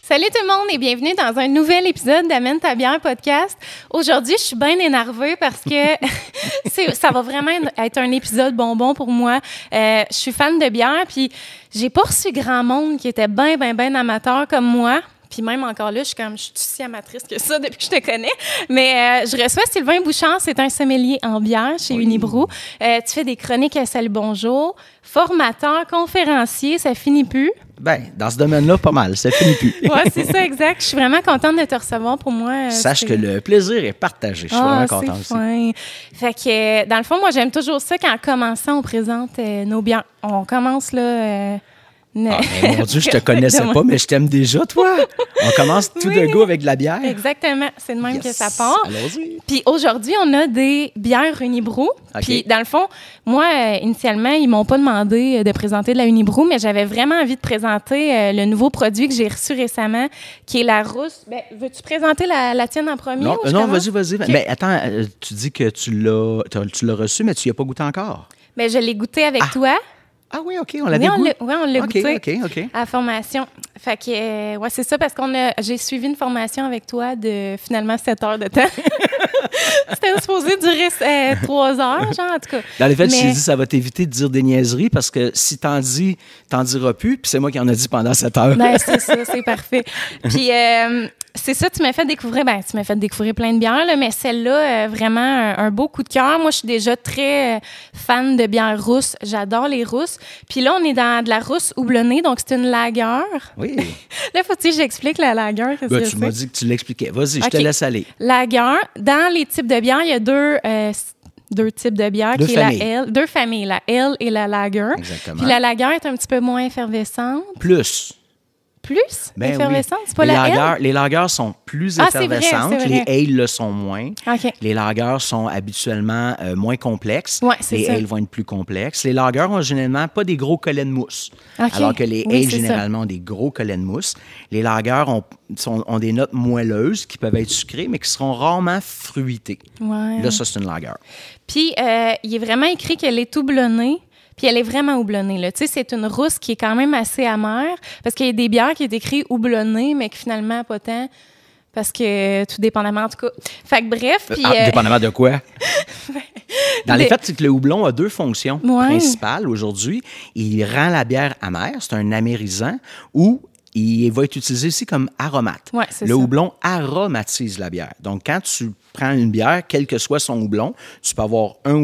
Salut tout le monde et bienvenue dans un nouvel épisode d'Amène ta bière podcast. Aujourd'hui, je suis bien énervée parce que ça va vraiment être un épisode bonbon pour moi. Je suis fan de bière puis j'ai pas reçu grand monde qui était bien amateur comme moi. Puis même encore là, je suis si amatrice que ça depuis que je te connais. Mais je reçois Sylvain Bouchard, c'est un sommelier en bière chez Unibrou. Tu fais des chroniques à Salut Bonjour, formateur, conférencier, ça finit plus. Bien, dans ce domaine-là, pas mal, ça finit plus. Oui, c'est ça, exact. Je suis vraiment contente de te recevoir pour moi. Sache que le plaisir est partagé. Je suis vraiment contente aussi. Fin. Fait que, dans le fond, moi, j'aime toujours ça quand, en commençant, on présente nos biens. On commence là... Ah, mon Dieu, je te connaissais pas, mais je t'aime déjà, toi. On commence tout de go avec de la bière. Exactement. C'est de même que ça part. Allons-y. Puis aujourd'hui, on a des bières Unibrou. Okay. Puis dans le fond, moi, initialement, ils m'ont pas demandé de présenter de la Unibrou, mais j'avais vraiment envie de présenter le nouveau produit que j'ai reçu récemment, qui est la rousse. Ben, veux-tu présenter la tienne en premier? Non, vas-y. Okay. Mais attends, tu dis que tu l'as reçu, mais tu n'y as pas goûté encore. Ben, je l'ai goûté avec toi. Ah oui, OK, on l'avait goûté. Oui, on l'a goûté OK. à la formation. Fait que, ouais, c'est ça, parce j'ai suivi une formation avec toi de, finalement, 7 heures de temps. C'était supposé durer 3 heures, genre, en tout cas. Dans les faits, je t'ai dit, ça va t'éviter de dire des niaiseries, parce que si t'en dis, t'en diras plus, puis c'est moi qui en ai dit pendant 7 heures. Ben, c'est ça, c'est parfait. Puis, c'est ça, tu m'as fait découvrir plein de bières, là, mais celle-là, vraiment un beau coup de cœur. Moi, je suis déjà très fan de bières rousses. J'adore les rousses. Puis là, on est dans de la rousse houblonnée, donc c'est une lager. Oui. Là, faut-il que j'explique la lager? Tu m'as dit que tu l'expliquais. Vas-y, je te laisse aller. Lager, dans les types de bières, il y a deux types de bières, deux familles. La L, deux familles, la L et la lager. Exactement. Puis la lager est un petit peu moins effervescente. Plus effervescente? Oui. C'est pas la L? Les lagers sont plus effervescentes. C'est vrai. Les ales le sont moins. Okay. Les lagers sont habituellement moins complexes. Ouais, c'est les ça. ales vont être plus complexes. Les lagers ont généralement pas des gros collets de mousse. Okay. Alors que les ales, généralement, ont des gros collets de mousse. Les lagers ont des notes moelleuses qui peuvent être sucrées, mais qui seront rarement fruitées. Ouais. Là, ça, c'est une lager. Puis, il est vraiment écrit qu'elle est houblonnée. Puis elle est vraiment houblonnée, là. Tu sais, c'est une rousse qui est quand même assez amère, parce qu'il y a des bières qui est écrit houblonnée, mais que finalement, pas tant, parce que tout dépendamment, en tout cas. Fait que bref, puis... Dépendamment de quoi? Dans les faits, c'est que le houblon a deux fonctions principales aujourd'hui. Il rend la bière amère, c'est un amérisant, ou il va être utilisé aussi comme aromate. Ouais, c'est le ça. houblon aromatise la bière. Donc, quand tu prends une bière, quel que soit son houblon, tu peux avoir une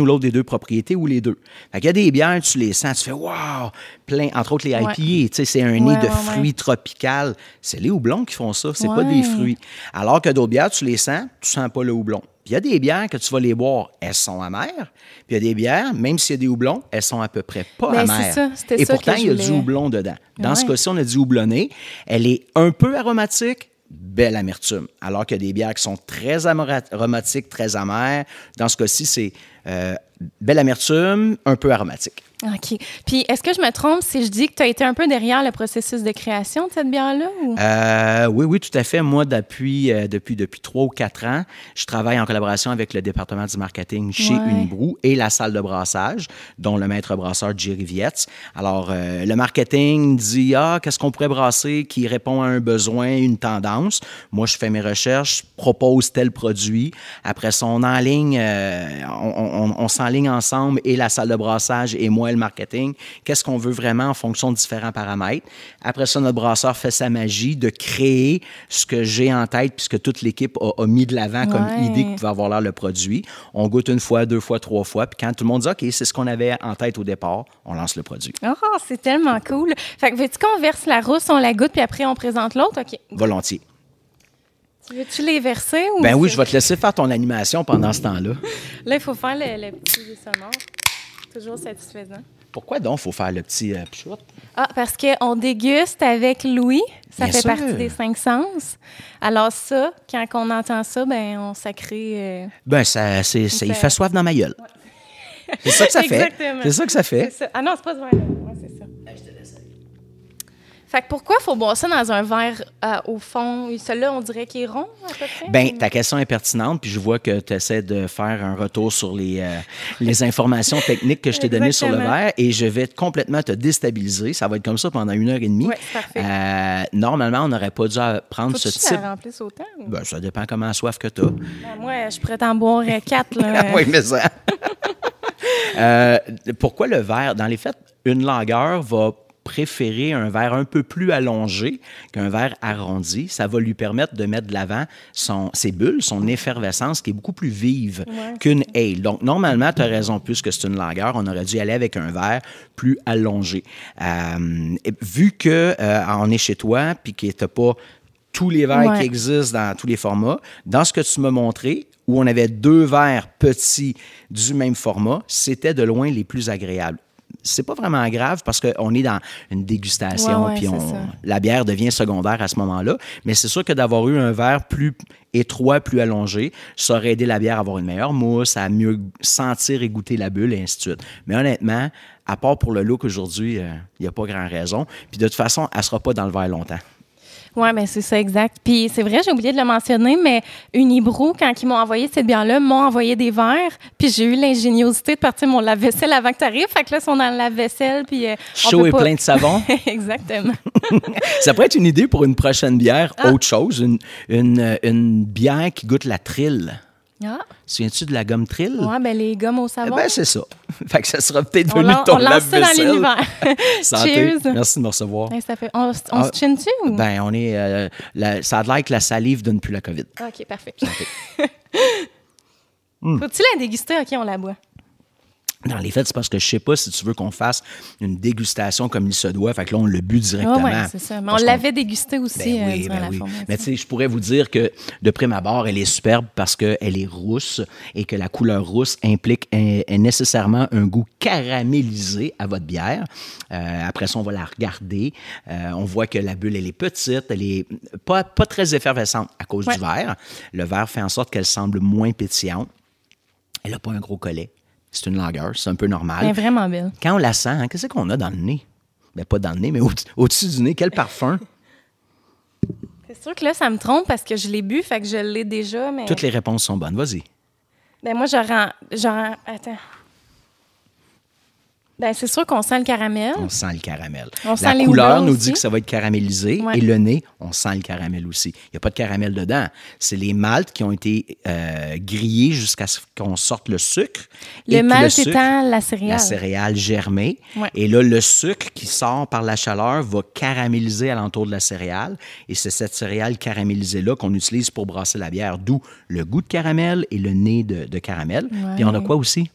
ou l'autre des deux propriétés ou les deux. Fait qu'il y a des bières, tu les sens, tu fais « wow », plein, entre autres les IPA, tu sais, c'est un nid de fruits tropicaux. C'est les houblons qui font ça, c'est pas des fruits. Alors que d'autres bières, tu les sens, tu sens pas le houblon. Puis il y a des bières que tu vas les boire, elles sont amères. Puis il y a des bières, même s'il y a des houblons, elles sont à peu près pas amères. C'est ça, et pourtant, il y a du houblon dedans. Dans ce cas-ci, on a du houblonné. Elle est un peu aromatique, belle amertume. Alors qu'il y a des bières qui sont très aromatiques, très amères. Dans ce cas-ci, c'est belle amertume, un peu aromatique. OK. Puis, est-ce que je me trompe si je dis que tu as été un peu derrière le processus de création de cette bière-là? Ou? Oui, tout à fait. Moi, depuis 3 ou 4 ans, je travaille en collaboration avec le département du marketing chez Unibrou et la salle de brassage, dont le maître brasseur Jerry Vietz. Alors, le marketing dit « qu'est-ce qu'on pourrait brasser qui répond à un besoin, une tendance? » Moi, je fais mes recherches, propose tel produit. Après ça, on enligne, on s'enligne ensemble et la salle de brassage et moi, le marketing, qu'est-ce qu'on veut vraiment en fonction de différents paramètres. Après ça, notre brasseur fait sa magie de créer ce que j'ai en tête puisque toute l'équipe a mis de l'avant comme idée que pouvait avoir l'air le produit. On goûte 1 fois, 2 fois, 3 fois. Puis quand tout le monde dit « OK, c'est ce qu'on avait en tête au départ », on lance le produit. Oh, c'est tellement cool. Fait que veux-tu qu'on verse la rousse, on la goûte, puis après, on présente l'autre? OK. Volontiers. Veux-tu les verser? Ou ben oui, je vais te laisser faire ton animation pendant ce temps-là. Là, il faut faire le petit sonore. Toujours satisfaisant. Pourquoi donc il faut faire le petit pchouat? Ah, parce qu'on déguste avec Louis. Ça Bien fait sûr. partie des 5 sens. Alors ça, quand on entend ça, ben on sacré... il fait soif dans ma gueule. Ouais. C'est ça que ça fait. Exactement. C'est ça que ça fait. C'est ça. Ah non, c'est pas ce verre-là. Ouais, c'est ça. Je te laisse aller. Fait que pourquoi il faut boire ça dans un verre au fond? Celui-là, on dirait qu'il est rond, à peu près? Bien, ta question est pertinente, puis je vois que tu essaies de faire un retour sur les informations techniques que je t'ai données sur le verre, et je vais complètement te déstabiliser. Ça va être comme ça pendant 1h30. Oui, parfait. Normalement, on n'aurait pas dû prendre ce type... Faut-tu que ça remplisse autant? Ou... Ben, ça dépend comment soif que tu as. Ben, moi, je pourrais t'en boire 4. Là. Oui, mais ça... pourquoi le verre? Dans les faits, une langueur va préférer un verre un peu plus allongé qu'un verre arrondi. Ça va lui permettre de mettre de l'avant ses bulles, son effervescence qui est beaucoup plus vive qu'une ale. Donc, normalement, tu as raison, puisque c'est une langueur, on aurait dû aller avec un verre plus allongé. Vu qu'on est chez toi puis que tu n'as pas tous les verres qui existent dans tous les formats, dans ce que tu m'as montré, où on avait 2 verres petits du même format, c'était de loin les plus agréables. C'est pas vraiment grave parce qu'on est dans une dégustation, puis la bière devient secondaire à ce moment-là. Mais c'est sûr que d'avoir eu un verre plus étroit, plus allongé, ça aurait aidé la bière à avoir une meilleure mousse, à mieux sentir et goûter la bulle, et ainsi de suite. Mais honnêtement, à part pour le look aujourd'hui, il n'y a pas grand raison. Puis de toute façon, elle ne sera pas dans le verre longtemps. Oui, bien c'est ça, exact. Puis c'est vrai, j'ai oublié de le mentionner, mais Unibrou, quand ils m'ont envoyé cette bière-là, m'ont envoyé des verres, puis j'ai eu l'ingéniosité de partir mon lave-vaisselle avant que tu arrives. Fait que là, ils sont dans le lave-vaisselle, puis... chaud et plein de savon. Exactement. Ça pourrait être une idée pour une prochaine bière, autre chose, une bière qui goûte la trille. Ah. Souviens-tu de la gomme Trill? Oui, bien les gommes au savon. Ben c'est ça. Fait que ça sera peut-être venu ton lave-vaisselle. On lance ça dans l'univers. Santé. Cheers. Merci de me recevoir. Ouais, ça fait... On se chine-tu? Ou? Ben, on est... ça a l'air que la salive donne plus la COVID. OK, parfait. Faut-tu la déguster? OK, on la boit. Dans les faits, c'est parce que je sais pas si tu veux qu'on fasse une dégustation comme il se doit. Fait que là, on le bu directement. Oui, c'est ça. Mais on l'avait dégusté aussi durant la formation. Mais tu sais, je pourrais vous dire que de prime abord, elle est superbe parce qu'elle est rousse et que la couleur rousse implique nécessairement un goût caramélisé à votre bière. Après ça, on va la regarder. On voit que la bulle, elle est petite. Elle est pas très effervescente à cause du verre. Le verre fait en sorte qu'elle semble moins pétillante. Elle n'a pas un gros collet. C'est une lager, c'est un peu normal. Elle est vraiment belle. Quand on la sent, qu'est-ce qu'on a dans le nez? Bien, pas dans le nez, mais au-dessus du nez. Quel parfum? C'est sûr que là, ça me trompe parce que je l'ai bu, fait que je l'ai déjà, mais... Toutes les réponses sont bonnes. Vas-y. Ben moi, Attends. Ben c'est sûr qu'on sent le caramel. On sent le caramel. La couleur nous dit que ça va être caramélisé, et le nez, on sent le caramel aussi. Il n'y a pas de caramel dedans. C'est les maltes qui ont été grillés jusqu'à ce qu'on sorte le sucre. Le malt étant la céréale. La céréale germée. Ouais. Et là, le sucre qui sort par la chaleur va caraméliser alentour de la céréale. Et c'est cette céréale caramélisée-là qu'on utilise pour brasser la bière. D'où le goût de caramel et le nez de caramel. Ouais. Puis on a quoi aussi?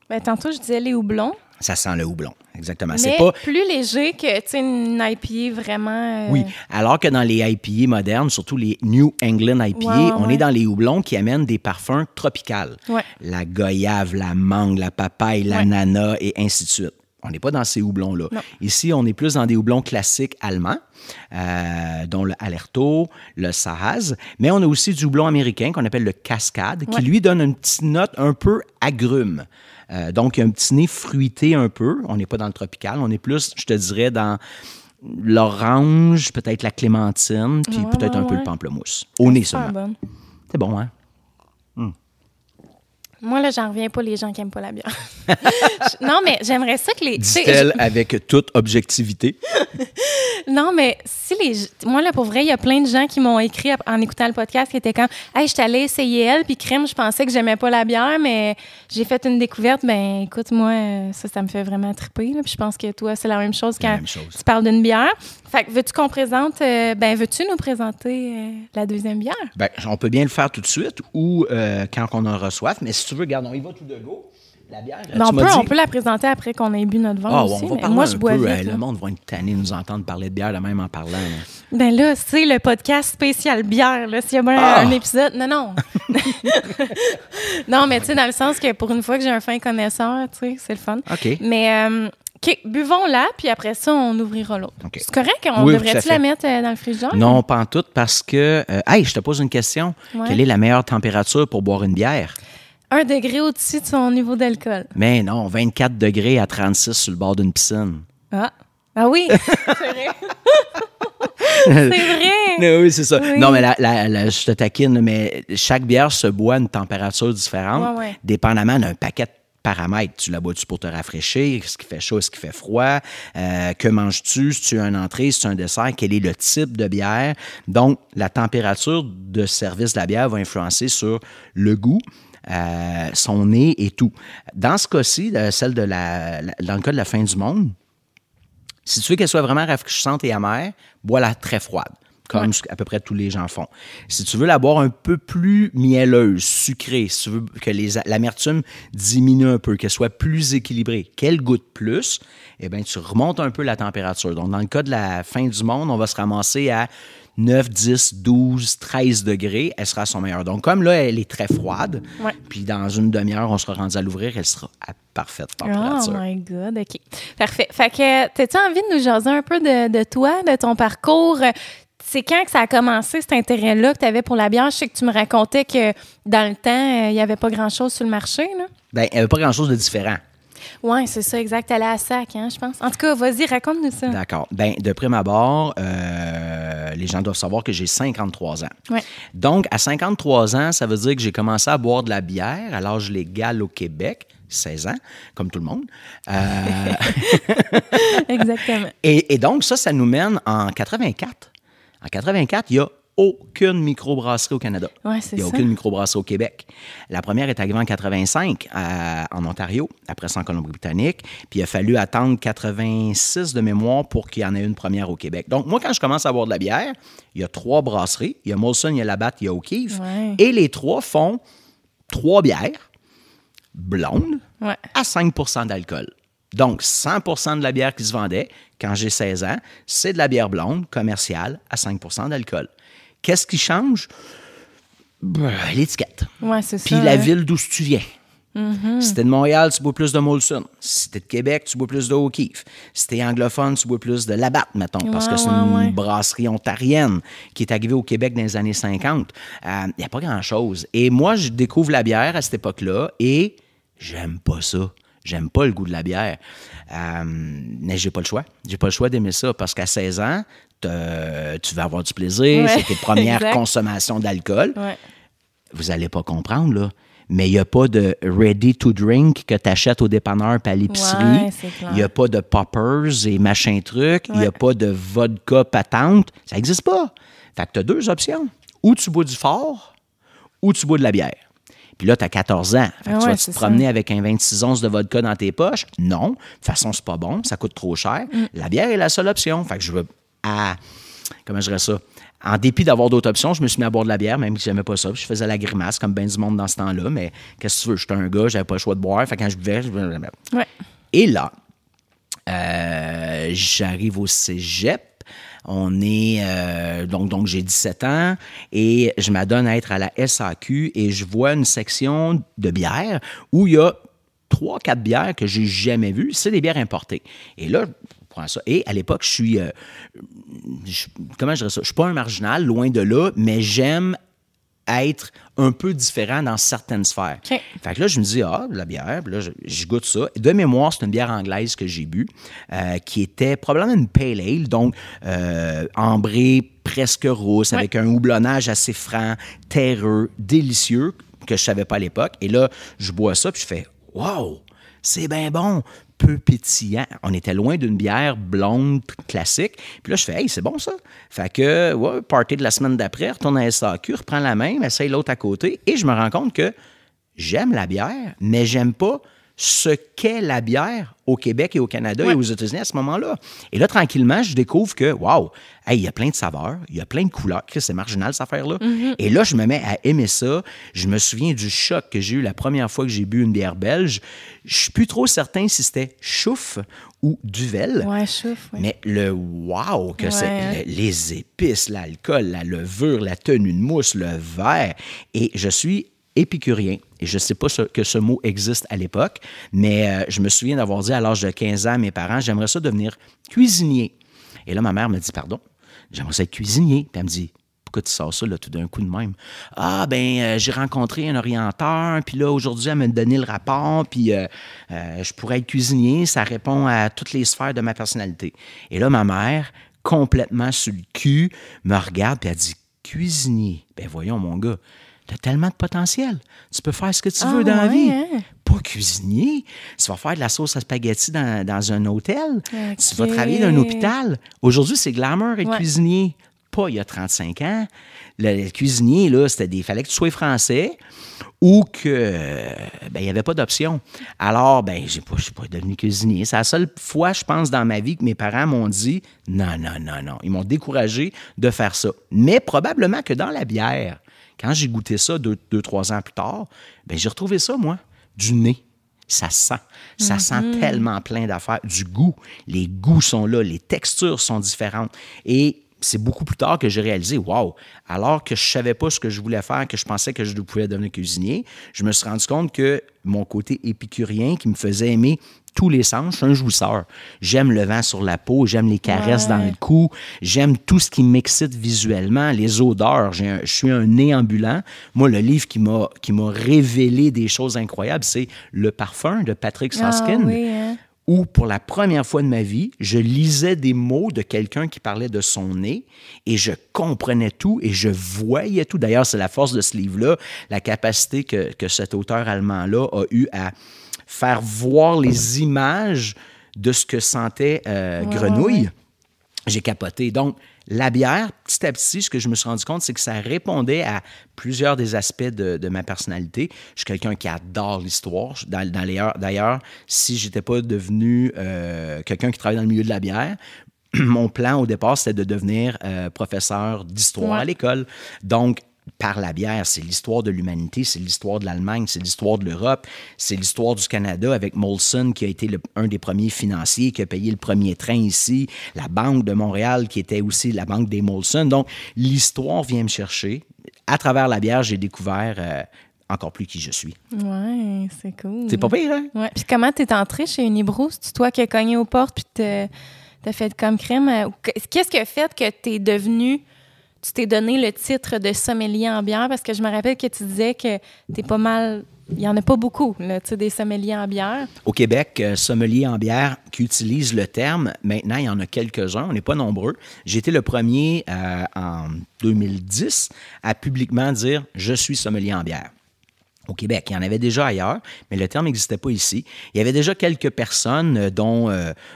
Ben, tantôt, je disais les houblons. Ça sent le houblon, exactement. Mais c'est pas plus léger que une IPA vraiment... Oui, alors que dans les IPA modernes, surtout les New England IPA, on est dans les houblons qui amènent des parfums tropicaux. Ouais. La goyave, la mangue, la papaye, l'ananas et ainsi de suite. On n'est pas dans ces houblons-là. Non. Ici, on est plus dans des houblons classiques allemands, dont le Alerto, le Sahaz, mais on a aussi du houblon américain qu'on appelle le Cascade, qui lui donne une petite note un peu agrume. Donc, il y a un petit nez fruité un peu. On n'est pas dans le tropical. On est plus, je te dirais, dans l'orange, peut-être la clémentine, puis peut-être un peu le pamplemousse. Au nez seulement. Bonne. C'est bon, hein? Moi, là, j'en reviens pas les gens qui n'aiment pas la bière. Non, mais j'aimerais ça que les... Dit-elle avec toute objectivité. Non, mais moi, là, pour vrai, il y a plein de gens qui m'ont écrit en écoutant le podcast qui étaient comme « Hey, je suis allée essayer elle, puis crème, je pensais que j'aimais pas la bière, mais j'ai fait une découverte. Ben, écoute, moi, ça me fait vraiment triper. Là. Puis je pense que toi, c'est la même chose quand tu parles d'une bière. Fait que veux-tu qu'on présente... veux-tu nous présenter la deuxième bière? Ben, on peut bien le faire tout de suite ou quand on en reçoit. Mais si tu veux, regarde, on y va tout de go. La bière, on peut la présenter après qu'on ait bu notre vin aussi. On va parler je bois vite. Le monde va être tanné de nous entendre parler de bière de même en parlant. Là. Ben là, c'est le podcast spécial bière. Là, s'il y a bien un épisode... Non. Non, mais tu sais, dans le sens que pour une fois que j'ai un fin connaisseur, tu sais, c'est le fun. OK. Mais... OK, buvons-la, puis après ça, on ouvrira l'autre. Okay. C'est correct? Devrait-tu la mettre dans le frigidaire? Non, pas en tout, parce que... je te pose une question. Ouais. Quelle est la meilleure température pour boire une bière? 1 degré au-dessus de son niveau d'alcool. Mais non, 24 degrés à 36 sur le bord d'une piscine. Ah, Ah oui, c'est vrai. C'est vrai. Oui, c'est ça. Oui. Non, mais je te taquine, mais chaque bière se boit à une température différente, Ouais. dépendamment d'un paquet de paramètres. Tu la bois-tu pour te rafraîchir? Est-ce qu'il fait chaud? Est-ce qu'il fait froid? Que manges-tu? Si tu as une entrée? Si tu as un dessert? Quel est le type de bière? Donc, la température de service de la bière va influencer sur le goût, son nez et tout. Dans ce cas-ci, dans le cas de la fin du monde, si tu veux qu'elle soit vraiment rafraîchissante et amère, bois-la très froide, comme à peu près tous les gens font. Si tu veux la boire un peu plus mielleuse, sucrée, si tu veux que l'amertume diminue un peu, qu'elle soit plus équilibrée, qu'elle goûte plus, eh bien, tu remontes un peu la température. Donc, dans le cas de la fin du monde, on va se ramasser à 9, 10, 12, 13 degrés, elle sera à son meilleur. Donc, comme là, elle est très froide, puis dans une demi-heure, on sera rendu à l'ouvrir, elle sera à parfaite température. Oh my God, OK. Parfait. Fait que, t'as-tu envie de nous jaser un peu de toi, de ton parcours? C'est quand que ça a commencé, cet intérêt-là que tu avais pour la bière? Je sais que tu me racontais que dans le temps, il n'y avait pas grand-chose sur le marché, là. Bien, il n'y avait pas grand-chose de différent. Oui, c'est ça, exact. Elle est à sac, hein, je pense. En tout cas, vas-y, raconte-nous ça. D'accord. Bien, de prime abord, les gens doivent savoir que j'ai 53 ans. Ouais. Donc, à 53 ans, ça veut dire que j'ai commencé à boire de la bière à l'âge légal au Québec, 16 ans, comme tout le monde. Exactement. Et donc, ça nous mène en 84. En 84, il n'y a aucune microbrasserie au Canada. Ouais, c'est ça. Il n'y a aucune microbrasserie au Québec. La première est arrivée en 85 en Ontario, après ça en Colombie-Britannique. Puis il a fallu attendre 86 de mémoire pour qu'il y en ait une première au Québec. Donc, moi, quand je commence à boire de la bière, il y a 3 brasseries. Il y a Molson, il y a Labatt, il y a O'Keeffe. Ouais. Et les 3 font 3 bières blondes à 5 % d'alcool. Donc, 100 % de la bière qui se vendait quand j'ai 16 ans, c'est de la bière blonde commerciale à 5 % d'alcool. Qu'est-ce qui change? L'étiquette. Oui, c'est ça. Puis la ville d'où tu viens. Si t'es de Montréal, tu bois plus de Molson. Si t'es de Québec, tu bois plus de O'Keeffe. Si t'es anglophone, tu bois plus de Labatt, mettons, parce que c'est une brasserie ontarienne qui est arrivée au Québec dans les années 50. Il n'y a pas grand-chose. Et moi, je découvre la bière à cette époque-là et j'aime pas ça. J'aime pas le goût de la bière. Mais j'ai pas le choix. J'ai pas le choix d'aimer ça parce qu'à 16 ans, tu vas avoir du plaisir. C'est tes premières consommations d'alcool. Ouais. Vous n'allez pas comprendre, là. Mais il n'y a pas de ready to drink que tu achètes au dépanneur et à l'épicerie. Il n'y a pas de poppers et machin truc. Il n'y a pas de vodka patente. Ça n'existe pas. Fait que tu as 2 options. Ou tu bois du fort, ou tu bois de la bière. Puis là, tu as 14 ans. Fait que tu vas te promener avec un 26 onces de vodka dans tes poches? Non. De toute façon, c'est pas bon. Ça coûte trop cher. La bière est la seule option. Fait que je veux... comment je dirais ça? En dépit d'avoir d'autres options, je me suis mis à boire de la bière, même si j'aimais pas ça. Puis je faisais la grimace, comme bien du monde dans ce temps-là. Mais qu'est-ce que tu veux? J'étais un gars, j'avais pas le choix de boire. Fait que quand je buvais, Et là, j'arrive au cégep. On est... donc, j'ai 17 ans et je m'adonne à être à la SAQ et je vois une section de bières où il y a 3-4 bières que j'ai jamais vues. C'est des bières importées. Et là, je prends ça. Et à l'époque, je suis... comment je dirais ça? Je suis pas un marginal, loin de là, mais j'aime être un peu différent dans certaines sphères. Okay. Fait que là, je me dis, de la bière, puis là, je goûte ça. De mémoire, c'est une bière anglaise que j'ai bu, qui était probablement une pale ale, donc ambrée, presque rousse, avec un houblonnage assez franc, terreux, délicieux, que je savais pas à l'époque. Et là, je bois ça, puis je fais, wow, c'est bien bon! Peu pétillant. On était loin d'une bière blonde classique. Puis là, je fais, hey, c'est bon ça. Fait que, party de la semaine d'après, retourne à SAQ, reprends la même, essaye l'autre à côté. Et je me rends compte que j'aime la bière, mais j'aime pas ce qu'est la bière au Québec et au Canada et aux États-Unis à ce moment-là. Et là, tranquillement, je découvre que, wow, il y a plein de saveurs, il y a plein de couleurs. C'est marginal, cette affaire-là. Et là, je me mets à aimer ça. Je me souviens du choc que j'ai eu la première fois que j'ai bu une bière belge. Je suis plus trop certain si c'était Chouffe ou Duvel. Ouais, Chouffe, oui. Mais le wow que c'est, les épices, l'alcool, la levure, la tenue de mousse, le verre. Et je suis épicurien. Et je ne sais pas que ce mot existe à l'époque, mais je me souviens d'avoir dit à l'âge de 15 ans à mes parents, j'aimerais ça devenir cuisinier. Et là, ma mère me dit, pardon, j'aimerais ça être cuisinier. Puis elle me dit, Pourquoi tu sors ça, là, tout d'un coup de même? Ah, j'ai rencontré un orienteur, puis là, aujourd'hui, elle m'a donné le rapport, puis je pourrais être cuisinier, ça répond à toutes les sphères de ma personnalité. Et là, ma mère, complètement sur le cul, me regarde, puis elle dit, cuisinier. Ben voyons, mon gars, t'as tellement de potentiel. Tu peux faire ce que tu veux dans la vie. Hein? Pas cuisinier. Tu vas faire de la sauce à spaghetti dans un hôtel. Okay. Tu vas travailler dans un hôpital. Aujourd'hui, c'est glamour être cuisinier. Pas il y a 35 ans. Le cuisinier, là, il fallait que tu sois français ou que il n'y avait pas d'option. Alors, je suis pas devenu cuisinier. C'est la seule fois, je pense, dans ma vie que mes parents m'ont dit non. Ils m'ont découragé de faire ça. Mais probablement que dans la bière, quand j'ai goûté ça 2-3 ans plus tard, j'ai retrouvé ça, moi, du nez. Ça sent. Ça sent tellement plein d'affaires. Du goût. Les goûts sont là. Les textures sont différentes. Et c'est beaucoup plus tard que j'ai réalisé, wow, alors que je ne savais pas ce que je voulais faire, que je pensais que je pouvais devenir cuisinier, je me suis rendu compte que mon côté épicurien qui me faisait aimer tous les sens, je suis un jouisseur. J'aime le vent sur la peau, j'aime les caresses dans le cou, j'aime tout ce qui m'excite visuellement, les odeurs. Je suis un nez ambulant. Moi, le livre qui m'a révélé des choses incroyables, c'est Le Parfum de Patrick Susskind. Oui, hein? Où, pour la première fois de ma vie, je lisais des mots de quelqu'un qui parlait de son nez et je comprenais tout et je voyais tout. D'ailleurs, c'est la force de ce livre-là, la capacité que cet auteur allemand-là a eu à faire voir les images de ce que sentait Grenouille. Ouais. J'ai capoté. Donc, la bière, petit à petit, ce que je me suis rendu compte, c'est que ça répondait à plusieurs des aspects de ma personnalité. Je suis quelqu'un qui adore l'histoire. D'ailleurs, si je n'étais pas devenu quelqu'un qui travaille dans le milieu de la bière, mon plan au départ, c'était de devenir professeur d'histoire à l'école. Donc, par la bière, c'est l'histoire de l'humanité, c'est l'histoire de l'Allemagne, c'est l'histoire de l'Europe, c'est l'histoire du Canada avec Molson qui a été un des premiers financiers, qui a payé le premier train ici, la Banque de Montréal qui était aussi la banque des Molson. Donc, l'histoire vient me chercher. À travers la bière, j'ai découvert encore plus qui je suis. Ouais, c'est cool. C'est pas pire, hein? Ouais. Puis comment t'es entré chez Unibroue? C'est toi qui as cogné aux portes puis t'as fait comme crème? Qu'est-ce qui a fait que t'es devenu... Tu t'es donné le titre de sommelier en bière parce que je me rappelle que tu disais que t'es pas mal... Il n'y en a pas beaucoup, là, tu sais, des sommeliers en bière. Au Québec, sommelier en bière qui utilise le terme, maintenant, il y en a quelques-uns, on n'est pas nombreux. J'ai été le premier en 2010 à publiquement dire « Je suis sommelier en bière ». Au Québec. Il y en avait déjà ailleurs, mais le terme n'existait pas ici. Il y avait déjà quelques personnes, dont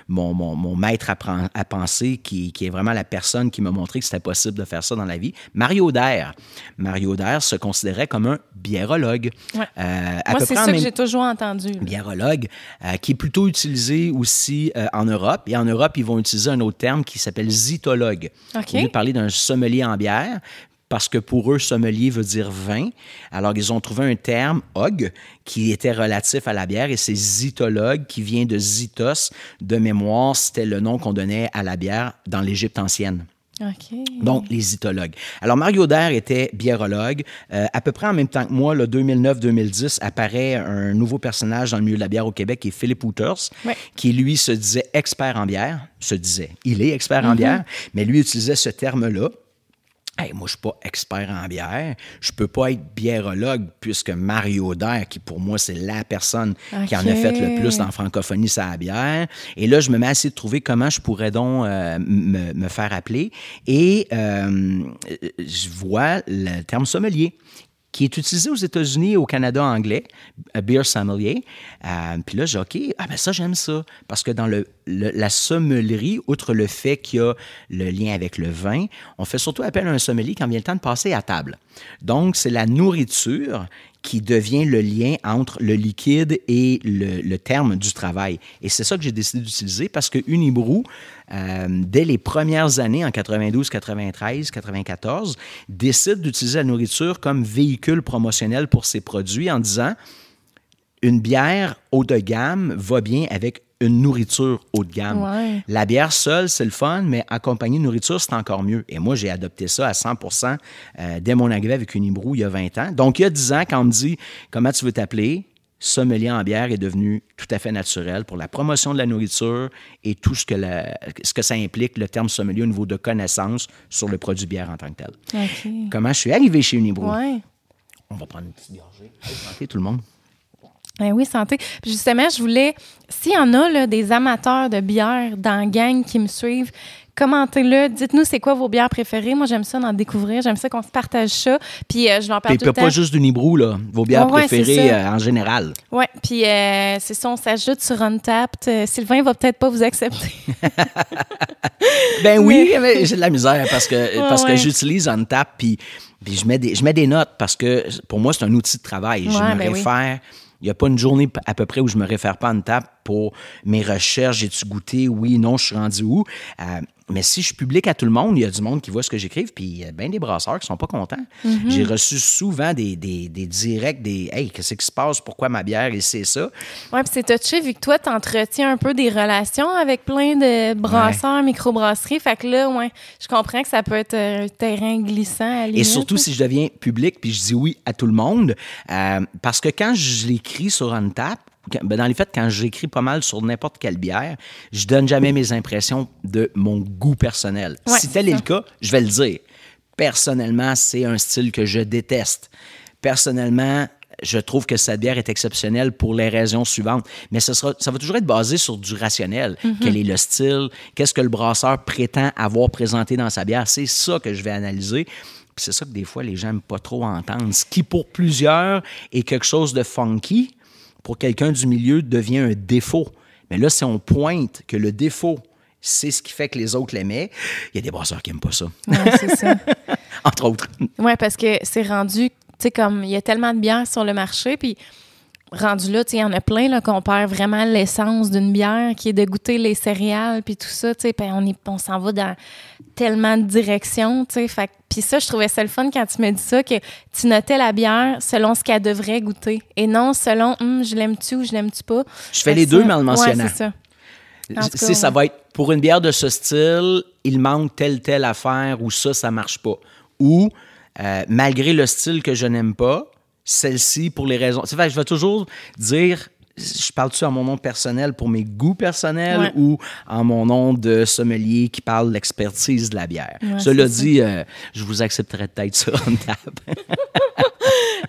mon maître à penser, qui est vraiment la personne qui m'a montré que c'était possible de faire ça dans la vie. Mario Daire. Mario Daire se considérait comme un biérologue. Ouais. Moi, c'est ça que j'ai toujours entendu. Biérologue, qui est plutôt utilisé aussi en Europe. Et en Europe, ils vont utiliser un autre terme qui s'appelle zytologue. Okay. Au lieu de parler d'un sommelier en bière, parce que pour eux, sommelier veut dire vin. Alors, ils ont trouvé un terme, og, qui était relatif à la bière, et c'est zytologue, qui vient de zytos. De mémoire, c'était le nom qu'on donnait à la bière dans l'Égypte ancienne. Okay. Donc, les zytologues. Alors, Mario Daire était biérologue. À peu près en même temps que moi, 2009-2010, apparaît un nouveau personnage dans le milieu de la bière au Québec, qui est Philippe Houters, qui, lui, se disait expert en bière. Il est expert en bière, mais lui utilisait ce terme-là. Hey, moi, je ne suis pas expert en bière. Je ne peux pas être biérologue puisque Mario Daire, qui pour moi, c'est la personne qui en a fait le plus dans la francophonie, c'est la bière. Et là, je me mets à essayer de trouver comment je pourrais donc me faire appeler. Et je vois le terme sommelier qui est utilisé aux États-Unis et au Canada anglais, beer sommelier. Puis là, j'ai OK, ça, j'aime ça. Parce que dans la sommellerie, outre le fait qu'il y a le lien avec le vin, on fait surtout appel à un sommelier quand vient le temps de passer à table. Donc, c'est la nourriture qui devient le lien entre le liquide et le terme du travail. Et c'est ça que j'ai décidé d'utiliser parce que Unibroue, dès les premières années, en 92, 93, 94, décide d'utiliser la nourriture comme véhicule promotionnel pour ses produits en disant une bière haut de gamme va bien avec une nourriture haut de gamme. Ouais. La bière seule, c'est le fun, mais accompagnée de nourriture, c'est encore mieux. Et moi, j'ai adopté ça à 100% dès mon arrivée avec Unibroue il y a 20 ans. Donc, il y a 10 ans, quand on me dit « Comment tu veux t'appeler? » sommelier en bière est devenu tout à fait naturel pour la promotion de la nourriture et tout ce que ça implique, le terme sommelier au niveau de connaissance sur le produit bière en tant que tel. Okay. Comment je suis arrivé chez Unibrou? Ouais. On va prendre une petite gorgée. Santé tout le monde. Ben oui, santé. Puis justement, je voulais, s'il y en a là, des amateurs de bière dans la gang qui me suivent, commentez-le. Dites-nous c'est quoi vos bières préférées. Moi, j'aime ça d'en découvrir. J'aime ça qu'on se partage ça. Puis je leur parle tout le temps. Pas juste d'Unibrou, là. Vos bières préférées en général. Oui, puis c'est ça, on s'ajoute sur Untappd. Sylvain va peut-être pas vous accepter. Ben oui, mais j'ai de la misère parce que j'utilise Untappd puis je mets des notes parce que pour moi, c'est un outil de travail. Je me réfère... Il n'y a pas une journée à peu près où je ne me réfère pas à Untappd pour mes recherches. J'ai-tu goûté? Oui, non, je suis rendu où? Mais si je publie à tout le monde, il y a du monde qui voit ce que j'écrive, puis il y a bien des brasseurs qui ne sont pas contents. Mm-hmm. J'ai reçu souvent des directs, « Hey, qu'est-ce qui se passe? Pourquoi ma bière? » Et c'est ça. Oui, puis c'est touché, vu que toi, tu entretiens un peu des relations avec plein de brasseurs, microbrasseries. Fait que là, je comprends que ça peut être un terrain glissant à la limite. Et surtout si je deviens public, puis je dis oui à tout le monde, parce que quand je l'écris sur Untappd, dans les faits, quand j'écris pas mal sur n'importe quelle bière, je donne jamais mes impressions de mon goût personnel. Ouais, si tel est le cas, je vais le dire. Personnellement, c'est un style que je déteste. Personnellement, je trouve que cette bière est exceptionnelle pour les raisons suivantes. Mais ça va toujours être basé sur du rationnel. Mm-hmm. Quel est le style? Qu'est-ce que le brasseur prétend avoir présenté dans sa bière? C'est ça que je vais analyser. Puis c'est ça que des fois, les gens n'aiment pas trop entendre. Ce qui, pour plusieurs, est quelque chose de funky, pour quelqu'un du milieu, devient un défaut. Mais là, si on pointe que le défaut, c'est ce qui fait que les autres l'aimaient, il y a des brasseurs qui n'aiment pas ça. Oui, c'est ça. Entre autres. Oui, parce que c'est rendu, tu sais, comme il y a tellement de bières sur le marché, puis rendu là, tu sais, il y en a plein là, qu'on perd vraiment l'essence d'une bière, qui est de goûter les céréales, puis tout ça, tu sais, puis on s'en va dans tellement de directions, tu sais, fait puis ça, je trouvais ça le fun quand tu me dis ça, que tu notais la bière selon ce qu'elle devrait goûter et non selon je l'aime-tu ou je l'aime-tu pas. Je fais les deux, mais en le mentionnant. Ouais, c'est ça. Ça va être, pour une bière de ce style, il manque telle affaire ou ça marche pas. Ou, malgré le style que je n'aime pas, celle-ci, pour les raisons... Tu sais, je vais toujours dire... Je parle-tu en mon nom personnel pour mes goûts personnels ou en mon nom de sommelier qui parle de l'expertise de la bière? Ouais, cela dit, je vous accepterai peut-être sur Untappd.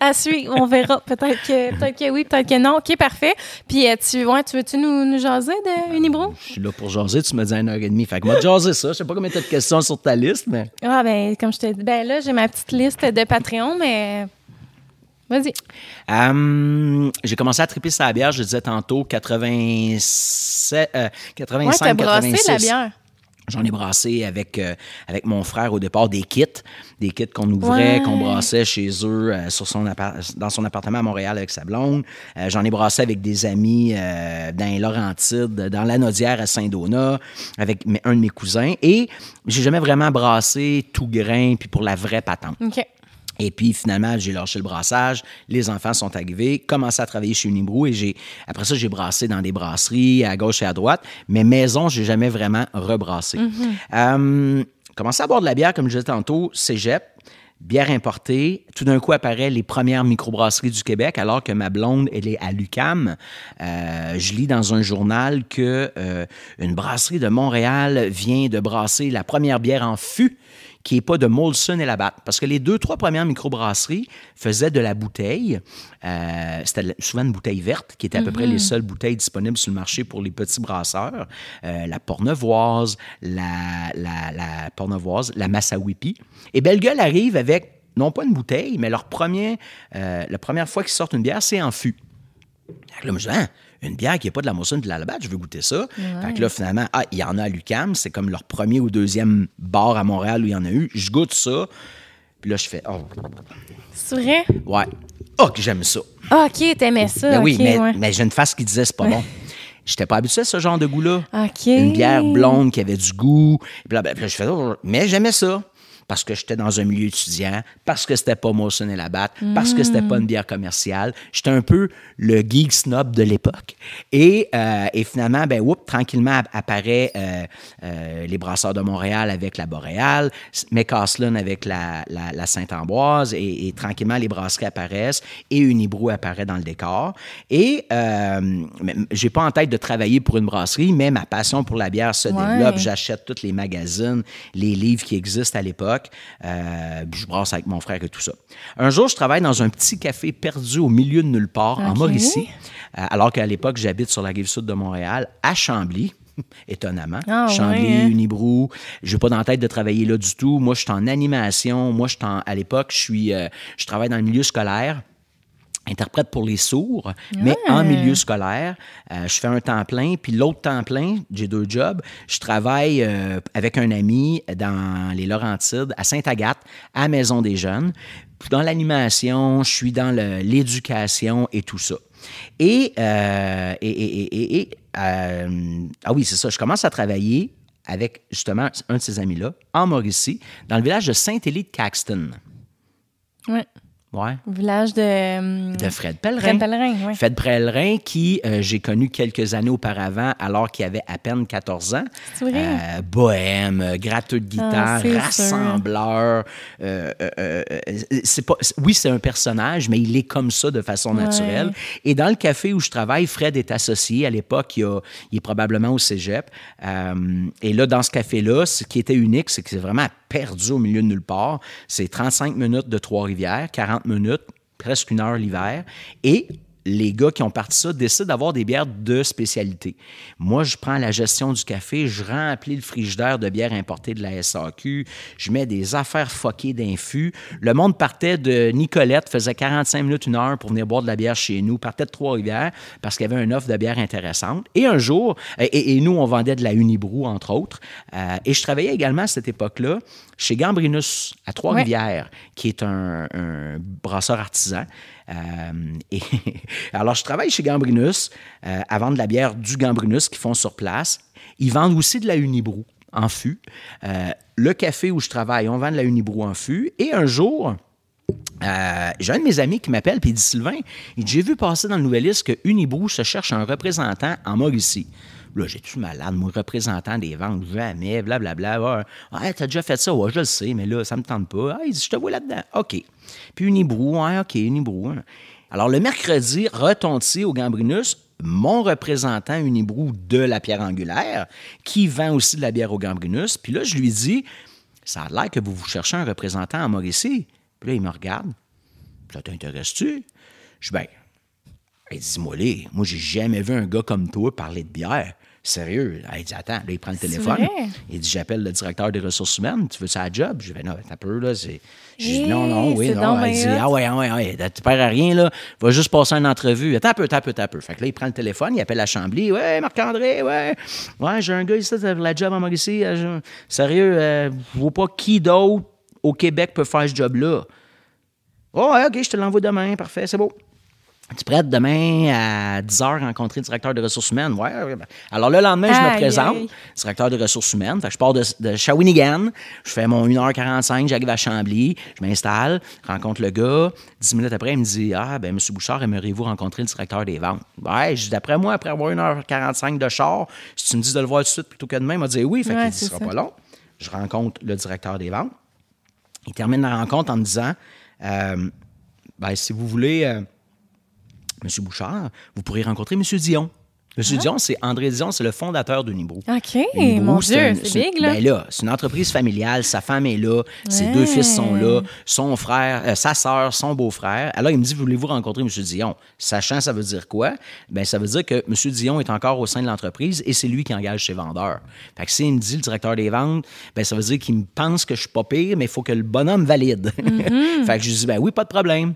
À suivre, on verra. Peut-être que oui, peut-être que non. OK, parfait. Puis, tu veux-tu nous jaser de Unibrou? Je suis là pour jaser. Tu me dis 1h30. Fait que moi, jaser ça. Je sais pas combien tu as de questions sur ta liste, mais... Ah, ben comme je te dis, ben là, j'ai ma petite liste de Patreon, mais... Vas-y. J'ai commencé à triper sur la bière, je disais tantôt, 85, ouais, t'as brassé la bière. J'en ai brassé avec mon frère au départ des kits qu'on ouvrait, qu'on brassait chez eux dans son appartement à Montréal avec sa blonde. J'en ai brassé avec des amis dans les Laurentides, dans la Naudière à Saint-Donat, avec un de mes cousins. Et j'ai jamais vraiment brassé tout grain puis pour la vraie patente. OK. Et puis, finalement, j'ai lâché le brassage. Les enfants sont arrivés, commencé à travailler chez Unibrou et après ça, j'ai brassé dans des brasseries à gauche et à droite. Mais maison, j'ai jamais vraiment rebrassé. Mm-hmm. Commencé à boire de la bière, comme je disais tantôt, cégep, bière importée. Tout d'un coup, apparaissent les premières microbrasseries du Québec, alors que ma blonde, elle est à l'UQAM. Je lis dans un journal que une brasserie de Montréal vient de brasser la première bière en fût, qui n'est pas de Molson et Labatt. Parce que les 2-3 premières microbrasseries faisaient de la bouteille. C'était souvent une bouteille verte, qui était à peu près les seules bouteilles disponibles sur le marché pour les petits brasseurs. La Portnevoise, la Massawippi. Et Belle Gueule arrive avec, non pas une bouteille, mais la première fois qu'ils sortent une bière, c'est en fût. Là, je me dis, une bière qui n'est pas de la Molson et de la Labatt, je veux goûter ça. Ouais. Fait que là, finalement, il y en a à l'UQAM, c'est comme leur premier ou deuxième bar à Montréal où il y en a eu. Je goûte ça, puis là, je fais, C'est vrai? Ouais. Oh, que j'aime ça. OK, t'aimais ça. Ben oui, okay, mais j'ai une face qui disait, c'est pas bon. J'étais pas habitué à ce genre de goût-là. OK. Une bière blonde qui avait du goût. Puis là, je fais, mais j'aimais ça. parce que j'étais dans un milieu étudiant, parce que c'était pas Molson et Labatt, parce que c'était pas une bière commerciale. J'étais un peu le geek snob de l'époque. Et finalement, tranquillement apparaît les Brasseurs de Montréal avec la Boréale, McCaslin avec la Sainte-Ambroise, et tranquillement, les brasseries apparaissent et Unibrou apparaît dans le décor. Et j'ai pas en tête de travailler pour une brasserie, mais ma passion pour la bière se développe. J'achète tous les magazines, les livres qui existent à l'époque. Je brasse avec mon frère et tout ça. Un jour, je travaille dans un petit café perdu au milieu de nulle part, en Mauricie, alors qu'à l'époque, j'habite sur la rive sud de Montréal, à Chambly. Étonnamment. Chambly, Unibrou. Je n'ai pas dans la tête de travailler là du tout. Moi, je suis en animation. Moi, à l'époque, je travaille dans le milieu scolaire. Interprète pour les sourds, mais en milieu scolaire. Je fais un temps plein, puis l'autre temps plein, j'ai 2 jobs. Je travaille avec un ami dans les Laurentides, à Sainte-Agathe, à Maison des Jeunes. Dans l'animation, je suis dans l'éducation et tout ça. Oui, c'est ça. Je commence à travailler avec, justement, un de ces amis-là, en Mauricie, dans le village de Saint-Élie-de-Caxton. Oui. Ouais. Village de Fred Pellerin. Fred Pellerin, oui. Fred Pellerin, qui j'ai connu quelques années auparavant, alors qu'il avait à peine 14 ans. C'est vrai. Bohème, gratteux de guitare, rassembleur. Oui, c'est un personnage, mais il est comme ça de façon naturelle. Et dans le café où je travaille, Fred est associé. À l'époque, il est probablement au cégep. Et là, dans ce café-là, ce qui était unique, c'est que c'est vraiment perdu au milieu de nulle part. C'est 35 minutes de Trois-Rivières, 40 minutes, presque 1 heure l'hiver. Et les gars qui ont parti ça décident d'avoir des bières de spécialité. Moi, je prends la gestion du café, je remplis le frigidaire de bières importées de la SAQ, je mets des affaires fuckées d'infus. Le monde partait de Nicolette, faisait 45 minutes, 1 heure pour venir boire de la bière chez nous, partait de Trois-Rivières parce qu'il y avait une offre de bière intéressante. Et un jour, et nous, on vendait de la Unibrou, entre autres, et je travaillais également à cette époque-là chez Gambrinus, à Trois-Rivières, qui est un brasseur artisan. Alors, je travaille chez Gambrinus à vendre de la bière du Gambrinus qu'ils font sur place. Ils vendent aussi de la Unibrou en fût. Le café où je travaille, on vend de la Unibrou en fût. Et un jour, j'ai un de mes amis qui m'appelle et il dit « Sylvain, j'ai vu passer dans le Nouvelliste que Unibrou se cherche un représentant en Mauricie. » Là, j'ai-tu malade, moi, représentant des ventes, jamais, blablabla. Ouais, t'as déjà fait ça? Ouais, je le sais, mais là, ça me tente pas. Ah, il dit, je te vois là-dedans. OK. Puis Unibrou, ouais, OK, Unibrou. Hein. Alors, le mercredi, retentit au Gambrinus, mon représentant Unibrou de la Pierre Angulaire, qui vend aussi de la bière au Gambrinus. Puis là, je lui dis, ça a l'air que vous cherchez un représentant en Mauricie. Puis là, il me regarde. Ça t'intéresse-tu? Je dis, il dit, moi, j'ai jamais vu un gars comme toi parler de bière. Sérieux. Il dit, attends, là, il prend le téléphone. Il dit, j'appelle le directeur des ressources humaines. Tu veux ça à job? Je vais, non, t'as peur, là. J'ai dit, non. Il dit, ouais, tu perds à rien, là. Va juste passer une entrevue. Attends un peu. Fait que là, il prend le téléphone, il appelle la Chambly. Ouais, Marc-André, ouais, j'ai un gars ici, ça la job en Mauricie. Sérieux, je vois pas qui d'autre au Québec peut faire ce job-là. Oh, ouais, OK, je te l'envoie demain. Parfait, c'est beau. Tu prêtes demain à 10h rencontrer le directeur des ressources humaines? Ouais. Alors, le lendemain, je me présente, directeur des ressources humaines. Fait que je pars de Shawinigan, je fais mon 1h45, j'arrive à Chambly, je m'installe, rencontre le gars. 10 minutes après, il me dit, M. Bouchard, aimeriez-vous rencontrer le directeur des ventes? Ouais, je dis, d'après moi, après avoir 1h45 de char, si tu me dis de le voir tout de suite plutôt que demain, il m'a dit oui. Fait qu'il dit, ce sera pas long. Je rencontre le directeur des ventes. Il termine la rencontre en me disant, si vous voulez... M. Bouchard, vous pourrez rencontrer M. Dion. M. Dion, c'est André Dion, c'est le fondateur d'Unibrou. OK, mon Dieu, c'est big, là. Ben là, c'est une entreprise familiale, sa femme est là, ses 2 fils sont là, son frère, sa sœur, son beau-frère. Alors, il me dit, voulez-vous rencontrer M. Dion? Sachant, ça veut dire quoi? Ben ça veut dire que M. Dion est encore au sein de l'entreprise et c'est lui qui engage ses vendeurs. Fait que s'il me dit, le directeur des ventes, ben ça veut dire qu'il me pense que je suis pas pire, mais il faut que le bonhomme valide. Fait que je lui dis, oui, pas de problème.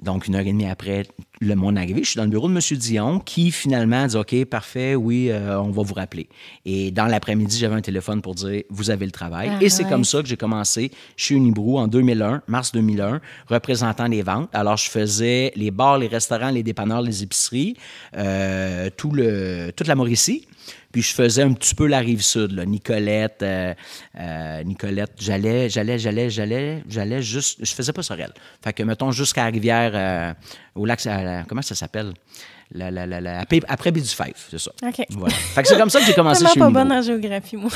Donc, 1h30 après mon arrivée, je suis dans le bureau de M. Dion qui, finalement, dit « OK, parfait, oui, on va vous rappeler. » Et dans l'après-midi, j'avais un téléphone pour dire « Vous avez le travail. » Et c'est comme ça que j'ai commencé chez Unibrou en 2001, mars 2001, représentant les ventes. Alors, je faisais les bars, les restaurants, les dépanneurs, les épiceries, toute la Mauricie. Puis je faisais un petit peu la Rive-Sud, là. Nicolette, j'allais juste... Je faisais pas Sorel. Fait que, mettons, jusqu'à la rivière, au lac... comment ça s'appelle? Après Baie-du-Fèvre, c'est ça. OK. Voilà. Fait que c'est comme ça que j'ai commencé chez Unibrew. Unibrew. Pas bonne en géographie, moi.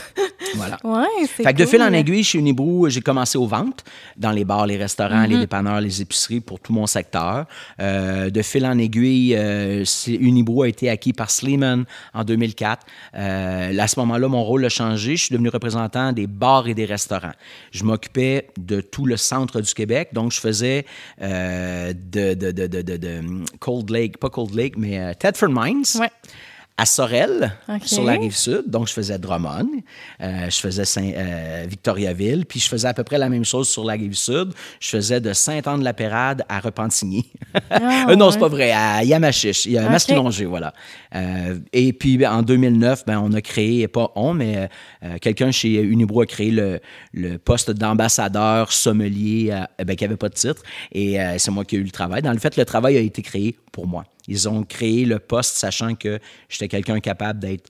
Voilà. Ouais, c'est Fait que de cool. fil en aiguille, chez Unibrew, j'ai commencé aux ventes, dans les bars, les restaurants, les dépanneurs, les épiceries, pour tout mon secteur. De fil en aiguille, Unibrew a été acquis par Sleeman en 2004. À ce moment-là, mon rôle a changé. Je suis devenu représentant des bars et des restaurants. Je m'occupais de tout le centre du Québec. Donc, je faisais Cold Lake, pas Cold Lake, mais Thetford Mines. Ouais. À Sorel, OK. sur la Rive-Sud. Donc, je faisais Drummond, je faisais Victoriaville, puis je faisais à peu près la même chose sur la Rive-Sud. Je faisais de Saint-Anne-de-la-Pérade à Repentigny. Non, c'est pas vrai, à Yamachiche, Masquinongé, voilà. Et puis, en 2009, on a créé, pas on, mais quelqu'un chez Unibrew a créé le poste d'ambassadeur sommelier qui n'avait pas de titre. Et c'est moi qui ai eu le travail. Dans le fait, le travail a été créé pour moi. Ils ont créé le poste sachant que j'étais quelqu'un capable d'être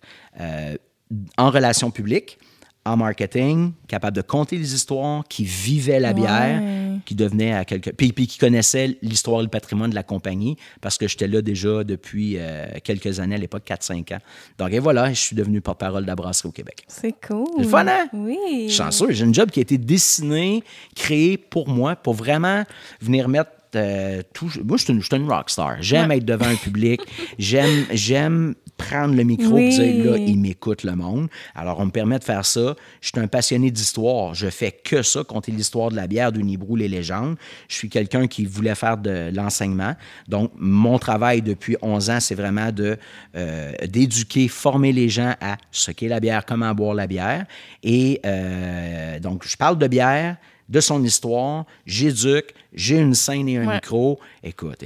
en relations publiques, en marketing, capable de conter les histoires, qui vivait la bière, qui devenait à quelqu'un... Puis qui connaissait l'histoire et le patrimoine de la compagnie parce que j'étais là déjà depuis quelques années, à l'époque, 4-5 ans. Donc, et voilà, je suis devenu porte-parole de la brasserie au Québec. C'est cool. C'est le fun, hein? Oui. Chanceux. J'ai une job qui a été dessinée, créée pour moi, pour vraiment venir mettre moi, je suis une rockstar. J'aime être devant un public. J'aime prendre le micro et dire, là, il m'écoute, le monde. Alors, on me permet de faire ça. Je suis un passionné d'histoire. Je fais que ça, compter l'histoire de la bière, d'Unibrew, les légendes. Je suis quelqu'un qui voulait faire de l'enseignement. Donc, mon travail depuis 11 ans, c'est vraiment d'éduquer, former les gens à ce qu'est la bière, comment boire la bière. Et donc, je parle de bière, de son histoire, j'éduque, j'ai une scène et un micro. Écoute.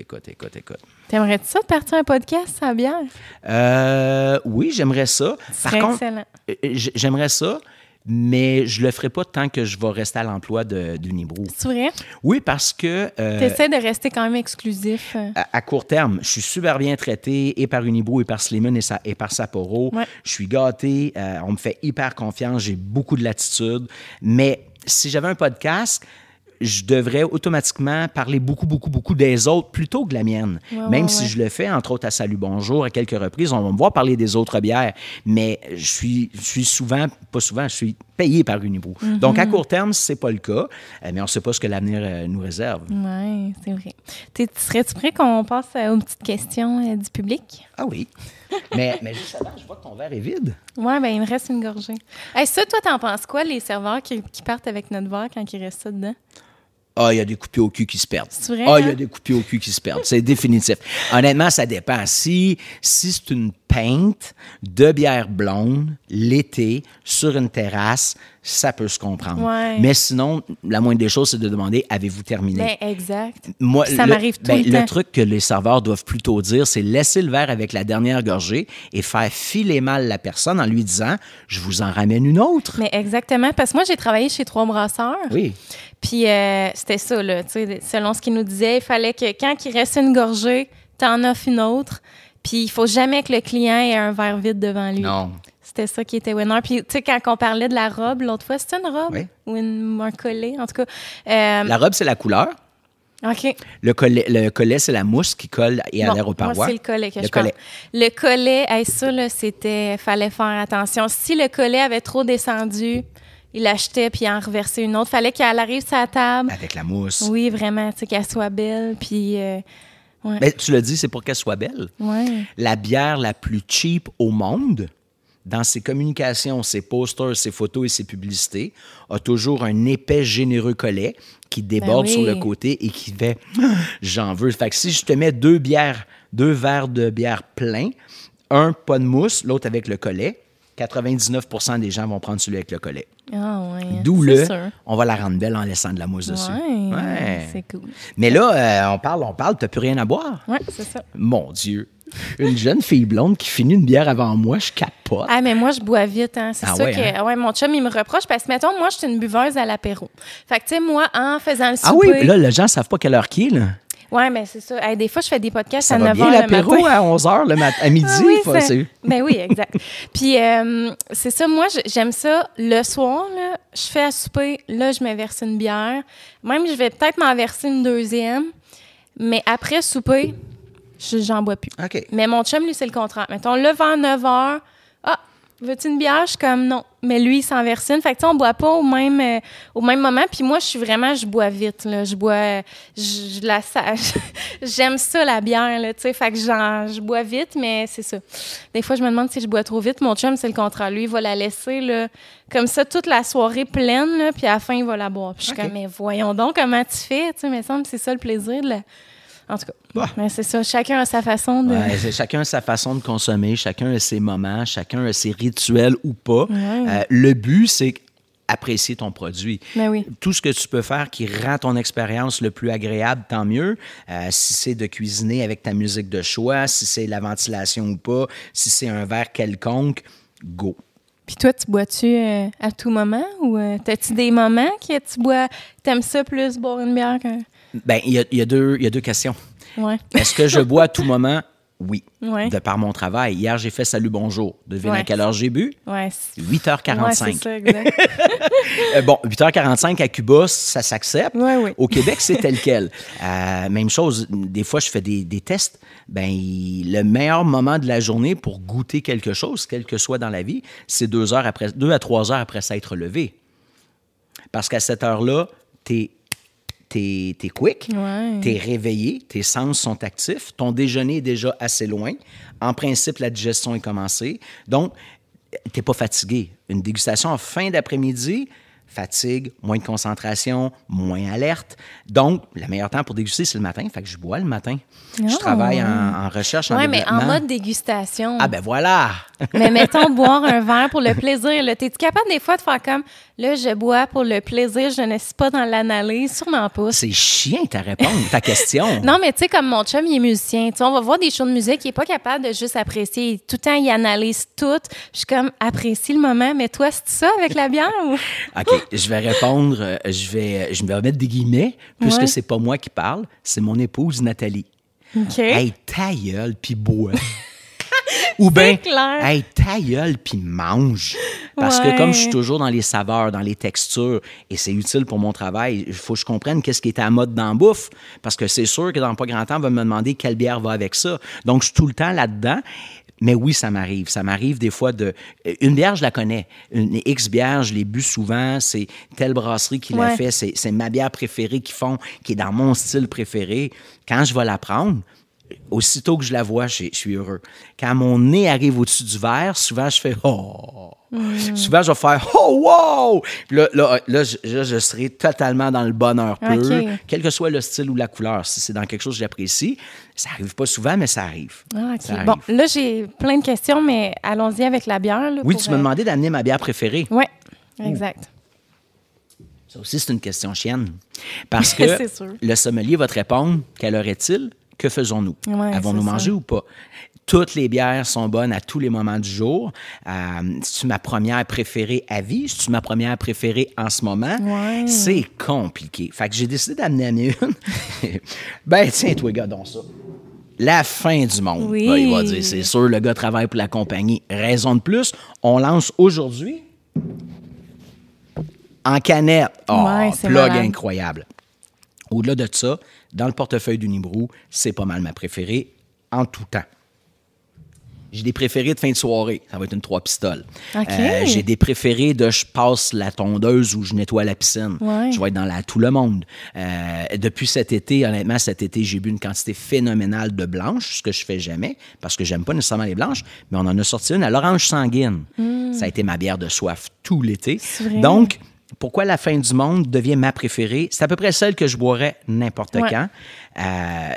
T'aimerais-tu ça de partir un podcast sans bière? Oui, j'aimerais ça. Par contre, excellent. J'aimerais ça, mais je le ferai pas tant que je vais rester à l'emploi d'Unibrew. C'est vrai? Oui, parce que... T'essaies de rester quand même exclusif. À court terme, je suis super bien traité et par Unibrew et par Sleeman et par Sapporo. Ouais. Je suis gâté, on me fait hyper confiance, j'ai beaucoup de latitude, mais si j'avais un podcast, je devrais automatiquement parler beaucoup des autres plutôt que de la mienne. Même si je le fais, entre autres à Salut Bonjour, à quelques reprises, on va me voir parler des autres bières. Mais je suis je suis payé par Unibrew. Donc, à court terme, c'est pas le cas, mais on ne sait pas ce que l'avenir nous réserve. Oui, c'est vrai. Serais-tu prêt qu'on passe aux petites questions du public? Ah oui. mais juste avant, je vois que ton verre est vide. Oui, bien, il me reste une gorgée. Hey, ça, toi, t'en penses quoi, les serveurs qui partent avec notre verre quand il reste ça dedans? Ah, il y a des coupés au cul qui se perdent. C'est vrai? Ah, il y a des coupés au cul qui se perdent. C'est définitif. Honnêtement, ça dépend. Si c'est une pinte de bière blonde, l'été, sur une terrasse, ça peut se comprendre. Ouais. Mais sinon, la moindre des choses, c'est de demander, avez-vous terminé? Ben, exact. Moi, ça m'arrive tout le temps. Le truc que les serveurs doivent plutôt dire, c'est laisser le verre avec la dernière gorgée et faire filer mal la personne en lui disant, je vous en ramène une autre. Mais exactement, parce que moi, j'ai travaillé chez 3 brasseurs. Oui. Puis c'était ça, là, tu sais, selon ce qu'ils nous disaient, il fallait que quand il restait une gorgée, t'en offres une autre. Puis il faut jamais que le client ait un verre vide devant lui. Non. C'était ça qui était winner. Puis, tu sais, quand on parlait de la robe, l'autre fois, c'était une robe ou un collet, en tout cas. La robe, c'est la couleur. OK. Le collet, c'est la mousse qui colle et adhère aux parois. Moi, c'est le collet que je parle. Le collet, ça, là, fallait faire attention. Si le collet avait trop descendu, il l'achetait puis il en reversait une autre. Fallait qu'elle arrive sur la table. Avec la mousse. Oui, vraiment, tu sais, qu'elle soit belle. Puis... Mais tu l'as dit, c'est pour qu'elle soit belle. Ouais. La bière la plus cheap au monde, dans ses communications, ses posters, ses photos et ses publicités, a toujours un épais, généreux collet qui déborde sur le côté et qui fait « j'en veux ». Fait que si je te mets deux verres de bière pleins, un pas de mousse, l'autre avec le collet, 99% des gens vont prendre celui avec le collet. Ah oui. D'où on va la rendre belle en laissant de la mousse dessus. Ouais, c'est cool. Mais là, on parle, t'as plus rien à boire. Oui, c'est ça. Mon Dieu. Une jeune fille blonde qui finit une bière avant moi, je capote. Ah, mais moi, je bois vite. Hein. C'est ça que... Hein? Ouais, mon chum, il me reproche parce que, mettons, moi, je suis une buveuse à l'apéro. Fait que, tu sais, moi, en faisant le souper... Ah oui, là, les gens ne savent pas quelle heure qu'il est, là. Oui, mais c'est ça. Hey, des fois, je fais des podcasts Ça à va 9h bien le l'apéro matin. à 11h à midi. Ah oui, c'est... Ben oui, exact. Puis, c'est ça, moi, j'aime ça. Le soir, là, je fais à souper, là, je me verse une bière. Même, je vais peut-être m'en verser une deuxième. Mais après souper, j'en bois plus. OK. Mais mon chum, lui, c'est le contraire. Mettons, là, vers 9h, ah, veux-tu une bière? Je suis comme non. Mais lui, il s'en verse une. Fait que, tu sais, on boit pas au même moment. Puis moi, je bois vite, là. J'aime ça, la bière, là, tu sais. Fait que je bois vite, mais c'est ça. Des fois, je me demande si je bois trop vite. Mon chum, c'est le contraire. Lui, il va la laisser, là, comme ça, toute la soirée pleine, là. Puis à la fin, il va la boire. Puis je suis comme, mais voyons donc comment tu fais, tu sais. Il me semble que c'est ça le plaisir de la... En tout cas, mais c'est ça. Chacun a sa façon de... Ouais, chacun a sa façon de consommer, chacun a ses moments, chacun a ses rituels ou pas. Ouais. Le but, c'est apprécier ton produit. Ben oui. Tout ce que tu peux faire qui rend ton expérience le plus agréable, tant mieux. Si c'est de cuisiner avec ta musique de choix, si c'est la ventilation ou pas, si c'est un verre quelconque, go. Puis toi, tu bois-tu à tout moment ou t'as-tu des moments que tu bois, t'aimes ça plus boire une bière qu'un... Bien, il y a deux questions. Ouais. Est-ce que je bois à tout moment? Oui. Ouais. De par mon travail. Hier, j'ai fait Salut Bonjour. Devine Ouais. à quelle heure j'ai bu? Ouais. 8h45. Ouais, c'est ça, exact. Bon, 8h45 à Cuba, ça s'accepte. Ouais, oui. Au Québec, c'est tel quel. Même chose, des fois, je fais des tests. Ben, le meilleur moment de la journée pour goûter quelque chose, quel que soit dans la vie, c'est 2 à 3 heures après s'être levé. Parce qu'à cette heure-là, t'es quick, Ouais. t'es réveillé, tes sens sont actifs, ton déjeuner est déjà assez loin. En principe, la digestion est commencée. Donc, t'es pas fatigué. Une dégustation en fin d'après-midi, fatigue, moins de concentration, moins alerte. Donc, le meilleur temps pour déguster, c'est le matin. Fait que je bois le matin. Je travaille en recherche, en Ouais, mais développement. en mode dégustation. Ah ben voilà! Mais mettons, boire un verre pour le plaisir. Là, t'es-tu capable des fois de faire comme, là, je bois pour le plaisir, je ne suis pas dans l'analyse? Sûrement pas. C'est chiant ta réponse, ta question. Non, mais tu sais, comme mon chum, il est musicien. Tu sais, on va voir des shows de musique, il n'est pas capable de juste apprécier. Tout le temps, il analyse tout. Je suis comme, apprécie le moment. Mais toi, c'est ça avec la bière? Ou... OK, je vais répondre, je vais mettre des guillemets, puisque Ouais. c'est pas moi qui parle, c'est mon épouse Nathalie. OK. Hey, ta gueule, puis bois. Ou bien, clair. hey, ta gueule, puis mange. Parce Ouais. que comme je suis toujours dans les saveurs, dans les textures, et c'est utile pour mon travail, il faut que je comprenne qu'est-ce qui est à la mode dans la bouffe. Parce que c'est sûr que dans pas grand temps, on va me demander quelle bière va avec ça. Donc, je suis tout le temps là-dedans. Mais oui, ça m'arrive. Ça m'arrive des fois de... Une bière, je la connais. Une X bière, je l'ai bu souvent. C'est telle brasserie qui l'a Ouais. fait. C'est ma bière préférée qu'ils font, qui est dans mon style préféré. Quand je vais la prendre, aussitôt que je la vois, je suis heureux. Quand mon nez arrive au-dessus du verre, souvent, je fais « Oh! » Souvent, je vais faire « Oh, wow! » Puis là, je serai totalement dans le bonheur pur, OK. quel que soit le style ou la couleur. Si c'est dans quelque chose que j'apprécie, ça arrive pas souvent, mais ça arrive. Ah, OK. Ça arrive. Bon, là, j'ai plein de questions, mais allons-y avec la bière. Là, Oui, pour, tu m'as demandé d'amener ma bière préférée. Oui, exact. Ça aussi, c'est une question chienne. Parce que C'est sûr. le sommelier va te répondre « Quelle heure est-il? Que faisons-nous? Ouais, Avons-nous c'est mangé ça. ou pas? » Toutes les bières sont bonnes à tous les moments du jour. C'est-tu ma première préférée à vie? C'est-tu ma première préférée en ce moment? Ouais. C'est compliqué. Fait que j'ai décidé d'amener une. Ben, tiens, toi, gars, donc ça. La fin du monde. Oui. Ben, il va dire, c'est sûr, le gars travaille pour la compagnie. Raison de plus, on lance aujourd'hui en canette. Oh, Ouais, c'est plug malade. incroyable. Au-delà de ça, dans le portefeuille d'Unibrou, c'est pas mal ma préférée en tout temps. J'ai des préférés de fin de soirée. Ça va être une 3 pistoles. OK. J'ai des préférés de je passe la tondeuse ou je nettoie la piscine. Ouais. Je vais être dans la tout le monde. Depuis cet été, honnêtement, j'ai bu une quantité phénoménale de blanches, ce que je fais jamais, parce que j'aime pas nécessairement les blanches, mais on en a sorti une à l'orange sanguine. Ça a été ma bière de soif tout l'été. C'est vrai. Donc, pourquoi la fin du monde devient ma préférée? C'est à peu près celle que je boirais n'importe Ouais. quand.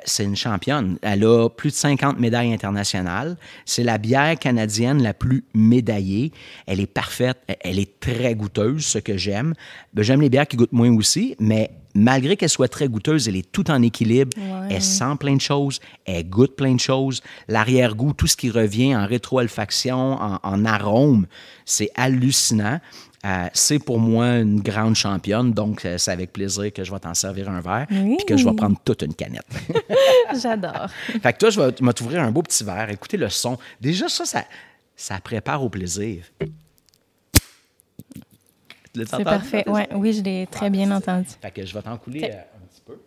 C'est une championne. Elle a plus de 50 médailles internationales. C'est la bière canadienne la plus médaillée. Elle est parfaite. Elle est très goûteuse, ce que j'aime. Ben, j'aime les bières qui goûtent moins aussi, mais malgré qu'elle soit très goûteuse, elle est tout en équilibre. Ouais. Elle sent plein de choses. Elle goûte plein de choses. L'arrière-goût, tout ce qui revient en rétro-olfaction, en arôme, c'est hallucinant. C'est pour moi une grande championne, donc c'est avec plaisir que je vais t'en servir un verre Oui. puis que je vais prendre toute une canette. J'adore. Fait que toi, je vais t'ouvrir un beau petit verre. Écoutez le son. Déjà, ça prépare au plaisir. C'est parfait. Ouais, oui, je l'ai très bien entendu. Fait que je vais t'en couler un petit peu.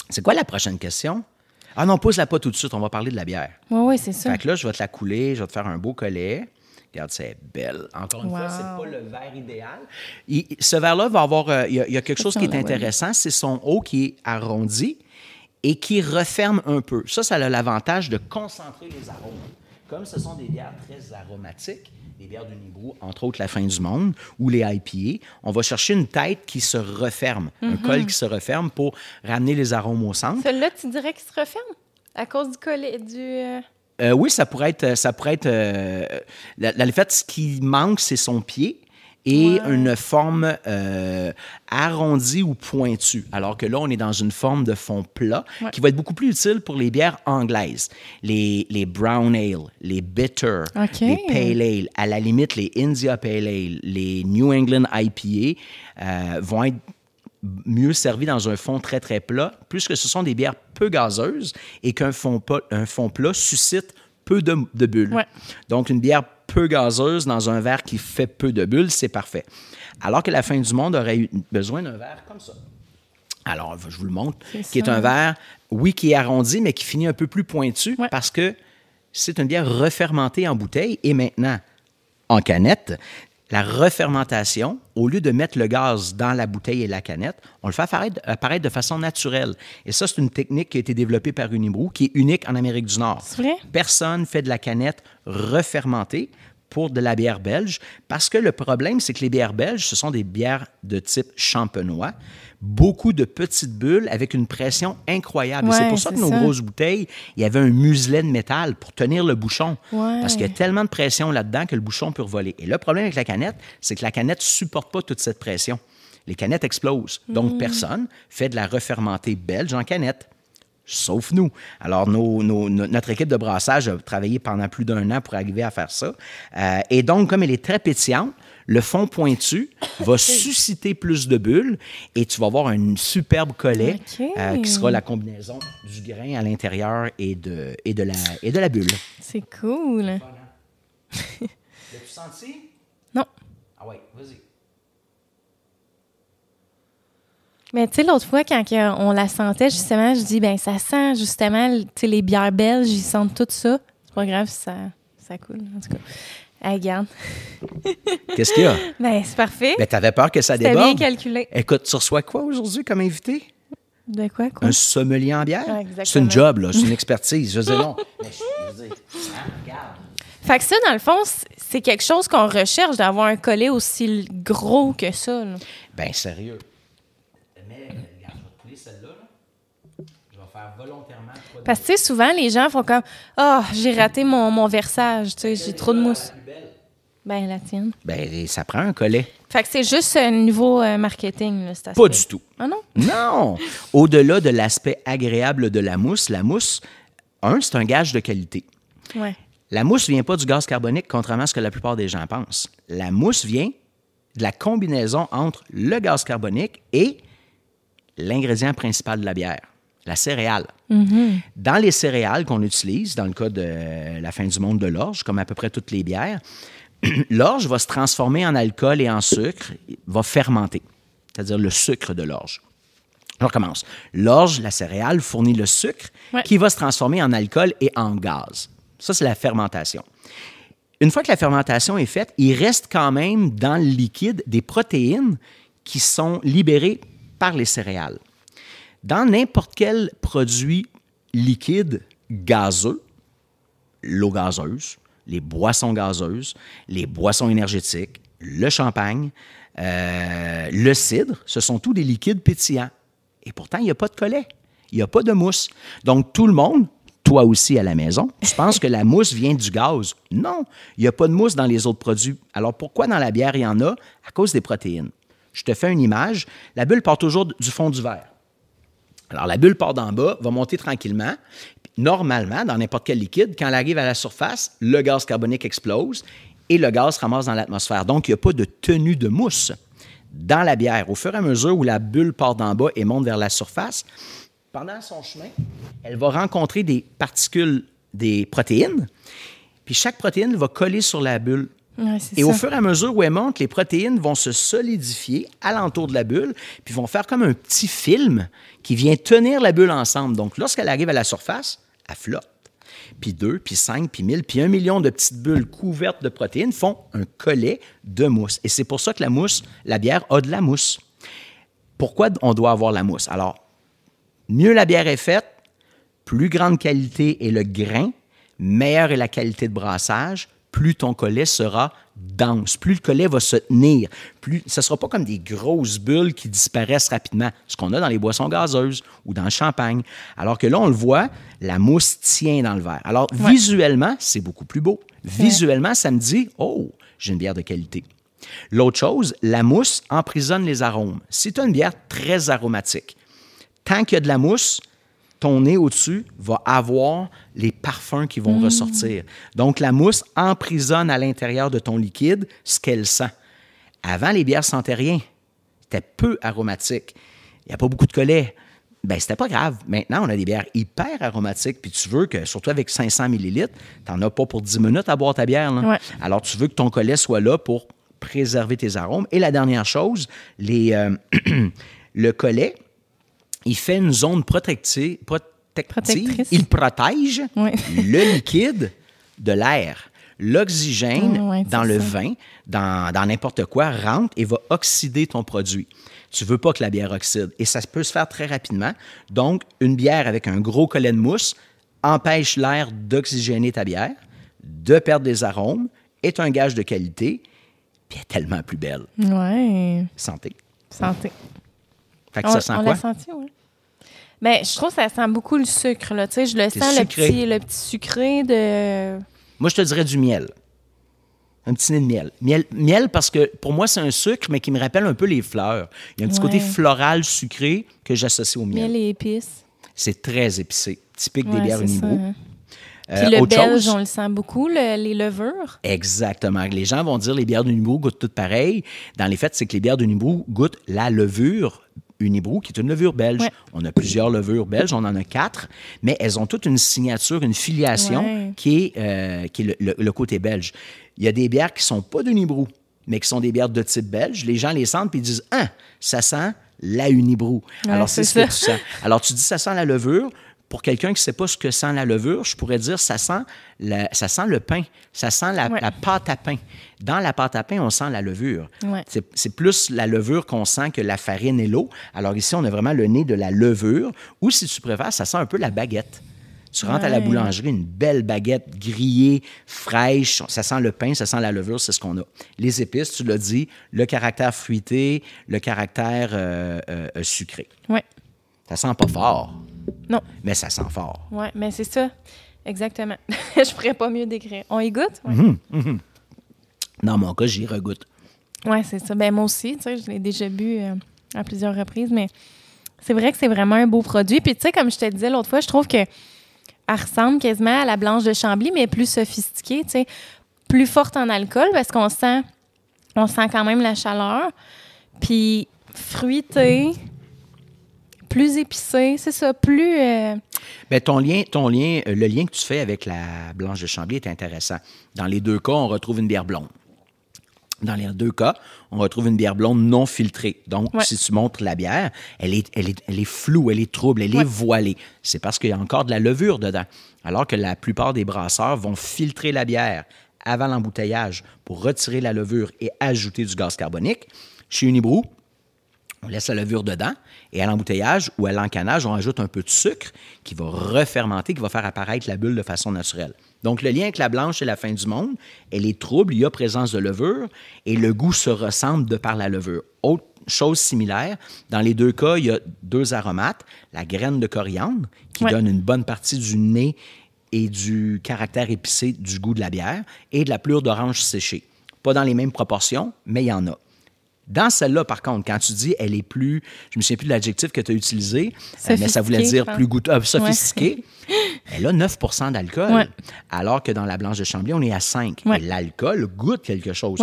C'est quoi la prochaine question? Ah non, pose-la pas tout de suite, on va parler de la bière. Oui, c'est ça. Fait que là, je vais te la couler, je vais te faire un beau collet. Regarde, c'est belle. Encore une fois, c'est Wow. pas le verre idéal. Ce verre-là va avoir... Il y a quelque chose qui est intéressant, c'est son haut qui est arrondi et qui referme un peu. Ça a l'avantage de concentrer les arômes. Comme ce sont des bières très aromatiques, les bières du Nibrou, entre autres la Fin du Monde, ou les IPA, on va chercher une tête qui se referme, un col qui se referme pour ramener les arômes au centre. Celui-là, tu dirais qu'il se referme à cause du collet, Oui, ça pourrait être. Le fait, ce qui manque, c'est son pied et une forme arrondie ou pointue. Alors que là, on est dans une forme de fond plat qui va être beaucoup plus utile pour les bières anglaises. Les brown ale, les bitter, les pale ale, à la limite, les India Pale Ale, les New England IPA vont être mieux servis dans un fond très, très plat, puisque ce sont des bières peu gazeuses et qu'un fond plat suscite peu de bulles. Ouais. Donc, une bière peu gazeuse dans un verre qui fait peu de bulles, c'est parfait. Alors que la Fin du Monde aurait eu besoin d'un verre comme ça. Alors, je vous le montre, qui est un verre, oui, qui est arrondi, mais qui finit un peu plus pointu parce que c'est une bière refermentée en bouteille et maintenant en canette. La refermentation, au lieu de mettre le gaz dans la bouteille et la canette, on le fait apparaître de façon naturelle. Et ça, c'est une technique qui a été développée par Unibrou, qui est unique en Amérique du Nord. C'est vrai? Personne ne fait de la canette refermentée pour de la bière belge, parce que le problème, c'est que les bières belges, ce sont des bières de type champenois, beaucoup de petites bulles avec une pression incroyable. Et c'est pour ça que nos grosses bouteilles, il y avait un muselet de métal pour tenir le bouchon, parce qu'il y a tellement de pression là-dedans que le bouchon peut revoler. Et le problème avec la canette, c'est que la canette ne supporte pas toute cette pression. Les canettes explosent. Donc, personne fait de la refermentée belge en canette. Sauf nous. Alors, notre équipe de brassage a travaillé pendant plus d'1 an pour arriver à faire ça. Et donc, comme elle est très pétillante, le fond pointu va susciter plus de bulles et tu vas avoir un superbe collet qui sera la combinaison du grain à l'intérieur et de la bulle. C'est cool. L'as-tu senti? Non. Ah oui, vas-y. Mais tu sais, l'autre fois, quand on la sentait, justement, je dis, ben ça sent justement, tu sais, les bières belges, ils sentent tout ça. C'est pas grave si ça coule, en tout cas. Hey, regarde. Qu'est-ce qu'il y a? Ben c'est parfait. Ben t'avais peur que ça déborde? C'était bien calculé. Écoute, tu reçois quoi aujourd'hui comme invité? De quoi? Un sommelier en bière? Exactement. C'est une job, là. C'est une expertise. Je veux dire, non. Mais je veux dire, regarde. Fait que ça, dans le fond, c'est quelque chose qu'on recherche, d'avoir un collet aussi gros que ça. Là. Ben sérieux. Mais, regarde, je vais te couler celle-là. Là. Je vais faire volontairement. Parce que, tu sais, souvent, les gens font comme « Ah, j'ai raté mon versage, tu sais, j'ai trop de mousse. » Ben, la tienne. Ben, ça prend un collet. Fait que c'est juste un niveau marketing, là, cet aspect. Pas du tout. Ah non? Non! Au-delà de l'aspect agréable de la mousse, c'est un gage de qualité. Ouais. La mousse ne vient pas du gaz carbonique, contrairement à ce que la plupart des gens pensent. La mousse vient de la combinaison entre le gaz carbonique et l'ingrédient principal de la bière, la céréale. Mm-hmm. Dans les céréales qu'on utilise, dans le cas de la Fin du Monde de l'orge, comme à peu près toutes les bières, l'orge va se transformer en alcool et en sucre, va fermenter, c'est-à-dire le sucre de l'orge. Je recommence. L'orge, la céréale, fournit le sucre qui va se transformer en alcool et en gaz. Ça, c'est la fermentation. Une fois que la fermentation est faite, il reste quand même dans le liquide des protéines qui sont libérées par les céréales. Dans n'importe quel produit liquide gazeux, l'eau gazeuse, les boissons gazeuses, les boissons énergétiques, le champagne, le cidre, ce sont tous des liquides pétillants. Et pourtant, il n'y a pas de collet, il n'y a pas de mousse. Donc, tout le monde, toi aussi à la maison, tu penses que la mousse vient du gaz. Non, il n'y a pas de mousse dans les autres produits. Alors, pourquoi dans la bière, il y en a? À cause des protéines. Je te fais une image. La bulle part toujours du fond du verre. Alors, la bulle part d'en bas, va monter tranquillement. Normalement, dans n'importe quel liquide, quand elle arrive à la surface, le gaz carbonique explose et le gaz se ramasse dans l'atmosphère. Donc, il n'y a pas de tenue de mousse dans la bière. Au fur et à mesure où la bulle part d'en bas et monte vers la surface, pendant son chemin, elle va rencontrer des particules, des protéines, puis chaque protéine va coller sur la bulle. Ouais, et au fur et à mesure où elle monte, les protéines vont se solidifier alentour de la bulle, puis vont faire comme un petit film qui vient tenir la bulle ensemble. Donc, lorsqu'elle arrive à la surface, elle flotte. Puis 2, puis 5, puis 1000, puis 1 million de petites bulles couvertes de protéines font un collet de mousse. Et c'est pour ça que la bière a de la mousse. Pourquoi on doit avoir la mousse? Alors, mieux la bière est faite, plus grande qualité est le grain, meilleure est la qualité de brassage, plus ton collet sera dense, plus le collet va se tenir, plus ce ne sera pas comme des grosses bulles qui disparaissent rapidement, ce qu'on a dans les boissons gazeuses ou dans le champagne. Alors que là, on le voit, la mousse tient dans le verre. Alors, visuellement, c'est beaucoup plus beau. Visuellement, ça me dit « Oh, j'ai une bière de qualité ». L'autre chose, la mousse emprisonne les arômes. Si tu as une bière très aromatique, tant qu'il y a de la mousse, ton nez au-dessus va avoir les parfums qui vont ressortir. Donc, la mousse emprisonne à l'intérieur de ton liquide ce qu'elle sent. Avant, les bières ne sentaient rien. C'était peu aromatique. Il n'y a pas beaucoup de collet. Bien, c'était pas grave. Maintenant, on a des bières hyper aromatiques, puis tu veux que, surtout avec 500 millilitres, tu n'en as pas pour 10 minutes à boire ta bière. Là. Ouais. Alors, tu veux que ton collet soit là pour préserver tes arômes. Et la dernière chose, le collet, il fait une zone protectrice. Il protège le liquide de l'air. L'oxygène dans le vin, dans n'importe quoi, rentre et va oxyder ton produit. Tu ne veux pas que la bière oxyde. Et ça peut se faire très rapidement. Donc, une bière avec un gros collet de mousse empêche l'air d'oxygéner ta bière, de perdre des arômes, est un gage de qualité, puis elle est tellement plus belle. Ouais. Santé. Santé. Fait que ça sent on quoi? l'a senti, oui. Bien, je trouve que ça sent beaucoup le sucre, là. Tu sais, je le sens, le petit sucré de... Moi, je te dirais du miel. Un petit nez de miel. Miel parce que, pour moi, c'est un sucre, mais qui me rappelle un peu les fleurs. Il y a un petit côté floral sucré que j'associe au miel. Miel et épices. C'est très épicé. Typique des bières Unibroue. Hein. Puis le belge, on le sent beaucoup, les levures. Exactement. Les gens vont dire les bières d'Unibroue goûtent toutes pareilles. Dans les faits, c'est que les bières d'Unibroue goûtent la levure Unibroue, qui est une levure belge. Ouais. On a plusieurs levures belges, on en a 4, mais elles ont toutes une signature, une filiation qui est le côté belge. Il y a des bières qui ne sont pas d'Unibroue, mais qui sont des bières de type belge. Les gens les sentent et ils disent « Ah, ça sent la Unibroue. » Alors, c'est ce que tu sens. Alors, tu dis « Ça sent la levure ». Pour quelqu'un qui ne sait pas ce que sent la levure, je pourrais dire ça sent le pain, ça sent la pâte à pain. Dans la pâte à pain, on sent la levure. Ouais. C'est plus la levure qu'on sent que la farine et l'eau. Alors ici, on a vraiment le nez de la levure. Ou si tu préfères, ça sent un peu la baguette. Tu rentres à la boulangerie, une belle baguette grillée, fraîche, ça sent le pain, ça sent la levure, c'est ce qu'on a. Les épices, tu l'as dit, le caractère fruité, le caractère sucré. Oui. Ça sent pas fort. Non. Mais ça sent fort. Oui, mais c'est ça. Exactement. Je ne pourrais pas mieux décrire. On y goûte? Ouais. Dans mon cas, j'y regoute. Oui, c'est ça. Ben moi aussi, tu sais, je l'ai déjà bu à plusieurs reprises, mais c'est vrai que c'est vraiment un beau produit. Puis tu sais, comme je te disais l'autre fois, je trouve qu'elle ressemble quasiment à la blanche de Chambly, mais plus sophistiquée, tu sais, plus forte en alcool, parce qu'on sent quand même la chaleur. Puis fruitée, plus épicé, c'est ça, plus... Bien, le lien que tu fais avec la blanche de Chambly est intéressant. Dans les deux cas, on retrouve une bière blonde. Dans les deux cas, on retrouve une bière blonde non filtrée. Donc, si tu montres la bière, elle est floue, elle est trouble, elle est voilée. C'est parce qu'il y a encore de la levure dedans. Alors que la plupart des brasseurs vont filtrer la bière avant l'embouteillage pour retirer la levure et ajouter du gaz carbonique. Chez Unibroue, on laisse la levure dedans et à l'embouteillage ou à l'encanage, on ajoute un peu de sucre qui va refermenter, qui va faire apparaître la bulle de façon naturelle. Donc, le lien avec la blanche, c'est la fin du monde. Elle est trouble, il y a présence de levure et le goût se ressemble de par la levure. Autre chose similaire, dans les deux cas, il y a 2 aromates. La graine de coriandre qui donne une bonne partie du nez et du caractère épicé du goût de la bière et de la pelure d'orange séchée. Pas dans les mêmes proportions, mais il y en a. Dans celle-là, par contre, quand tu dis elle est plus, je me souviens plus de l'adjectif que tu as utilisé, mais ça voulait dire plus sophistiquée, elle a 9 d'alcool, alors que dans la blanche de Chambly, on est à 5. Et l'alcool goûte quelque chose.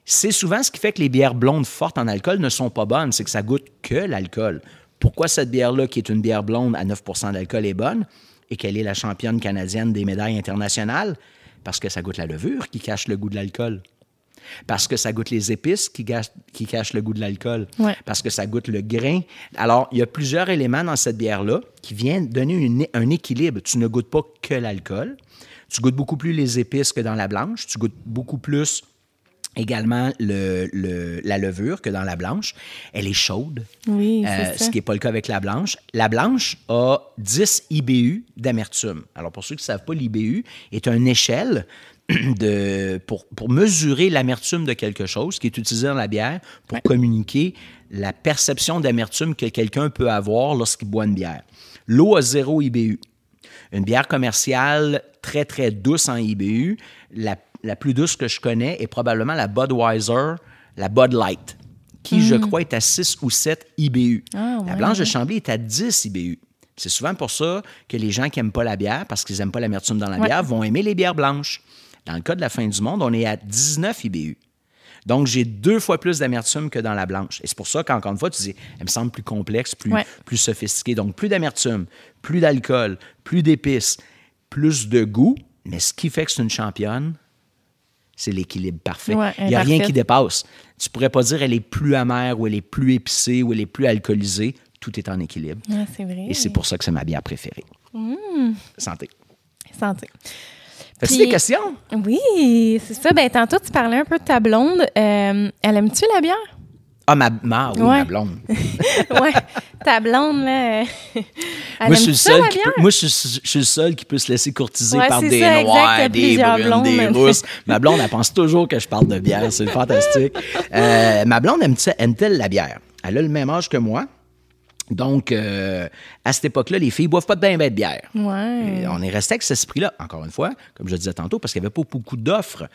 C'est souvent ce qui fait que les bières blondes fortes en alcool ne sont pas bonnes, c'est que ça goûte que l'alcool. Pourquoi cette bière-là, qui est une bière blonde à 9 d'alcool, est bonne et qu'elle est la championne canadienne des médailles internationales? Parce que ça goûte la levure qui cache le goût de l'alcool. Parce que ça goûte les épices qui cachent le goût de l'alcool. Parce que ça goûte le grain. Alors, il y a plusieurs éléments dans cette bière-là qui viennent donner un équilibre. Tu ne goûtes pas que l'alcool. Tu goûtes beaucoup plus les épices que dans la blanche. Tu goûtes beaucoup plus également la levure que dans la blanche. Elle est chaude, ce qui n'est pas le cas avec la blanche. La blanche a 10 IBU d'amertume. Alors, pour ceux qui ne savent pas, l'IBU est une échelle pour mesurer l'amertume de quelque chose qui est utilisé dans la bière pour communiquer la perception d'amertume que quelqu'un peut avoir lorsqu'il boit une bière. L'eau a 0 IBU. Une bière commerciale très, très douce en IBU, la plus douce que je connais est probablement la Budweiser, la Bud Light, qui, je crois, est à 6 ou 7 IBU. La blanche de Chambly est à 10 IBU. C'est souvent pour ça que les gens qui n'aiment pas la bière, parce qu'ils n'aiment pas l'amertume dans la bière, vont aimer les bières blanches. Dans le cas de la fin du monde, on est à 19 IBU. Donc, j'ai 2 fois plus d'amertume que dans la blanche. Et c'est pour ça qu'encore une fois, tu dis, elle me semble plus complexe, plus sophistiquée. Donc, plus d'amertume, plus d'alcool, plus d'épices, plus de goût. Mais ce qui fait que c'est une championne, c'est l'équilibre parfait. Il n'y a rien qui dépasse. Tu ne pourrais pas dire elle est plus amère ou elle est plus épicée ou elle est plus alcoolisée. Tout est en équilibre. C'est vrai. Et c'est pour ça que c'est ma bière préférée. Santé. Santé. Fais-tu des questions? Oui, c'est ça. Ben, tantôt, tu parlais un peu de ta blonde. Elle aime-tu la bière? Ah, ma blonde. Oui, ta blonde, là. Moi, je suis le seul qui peut se laisser courtiser par des noirs, des brunes, des rousses. Ma blonde, elle pense toujours que je parle de bière. C'est fantastique. Ma blonde aime-t-elle la bière? Elle a le même âge que moi. Donc, à cette époque-là, les filles ne boivent pas de bain de bière. Et on est resté avec cet esprit-là, encore une fois, comme je le disais tantôt, parce qu'il n'y avait pas beaucoup d'offres.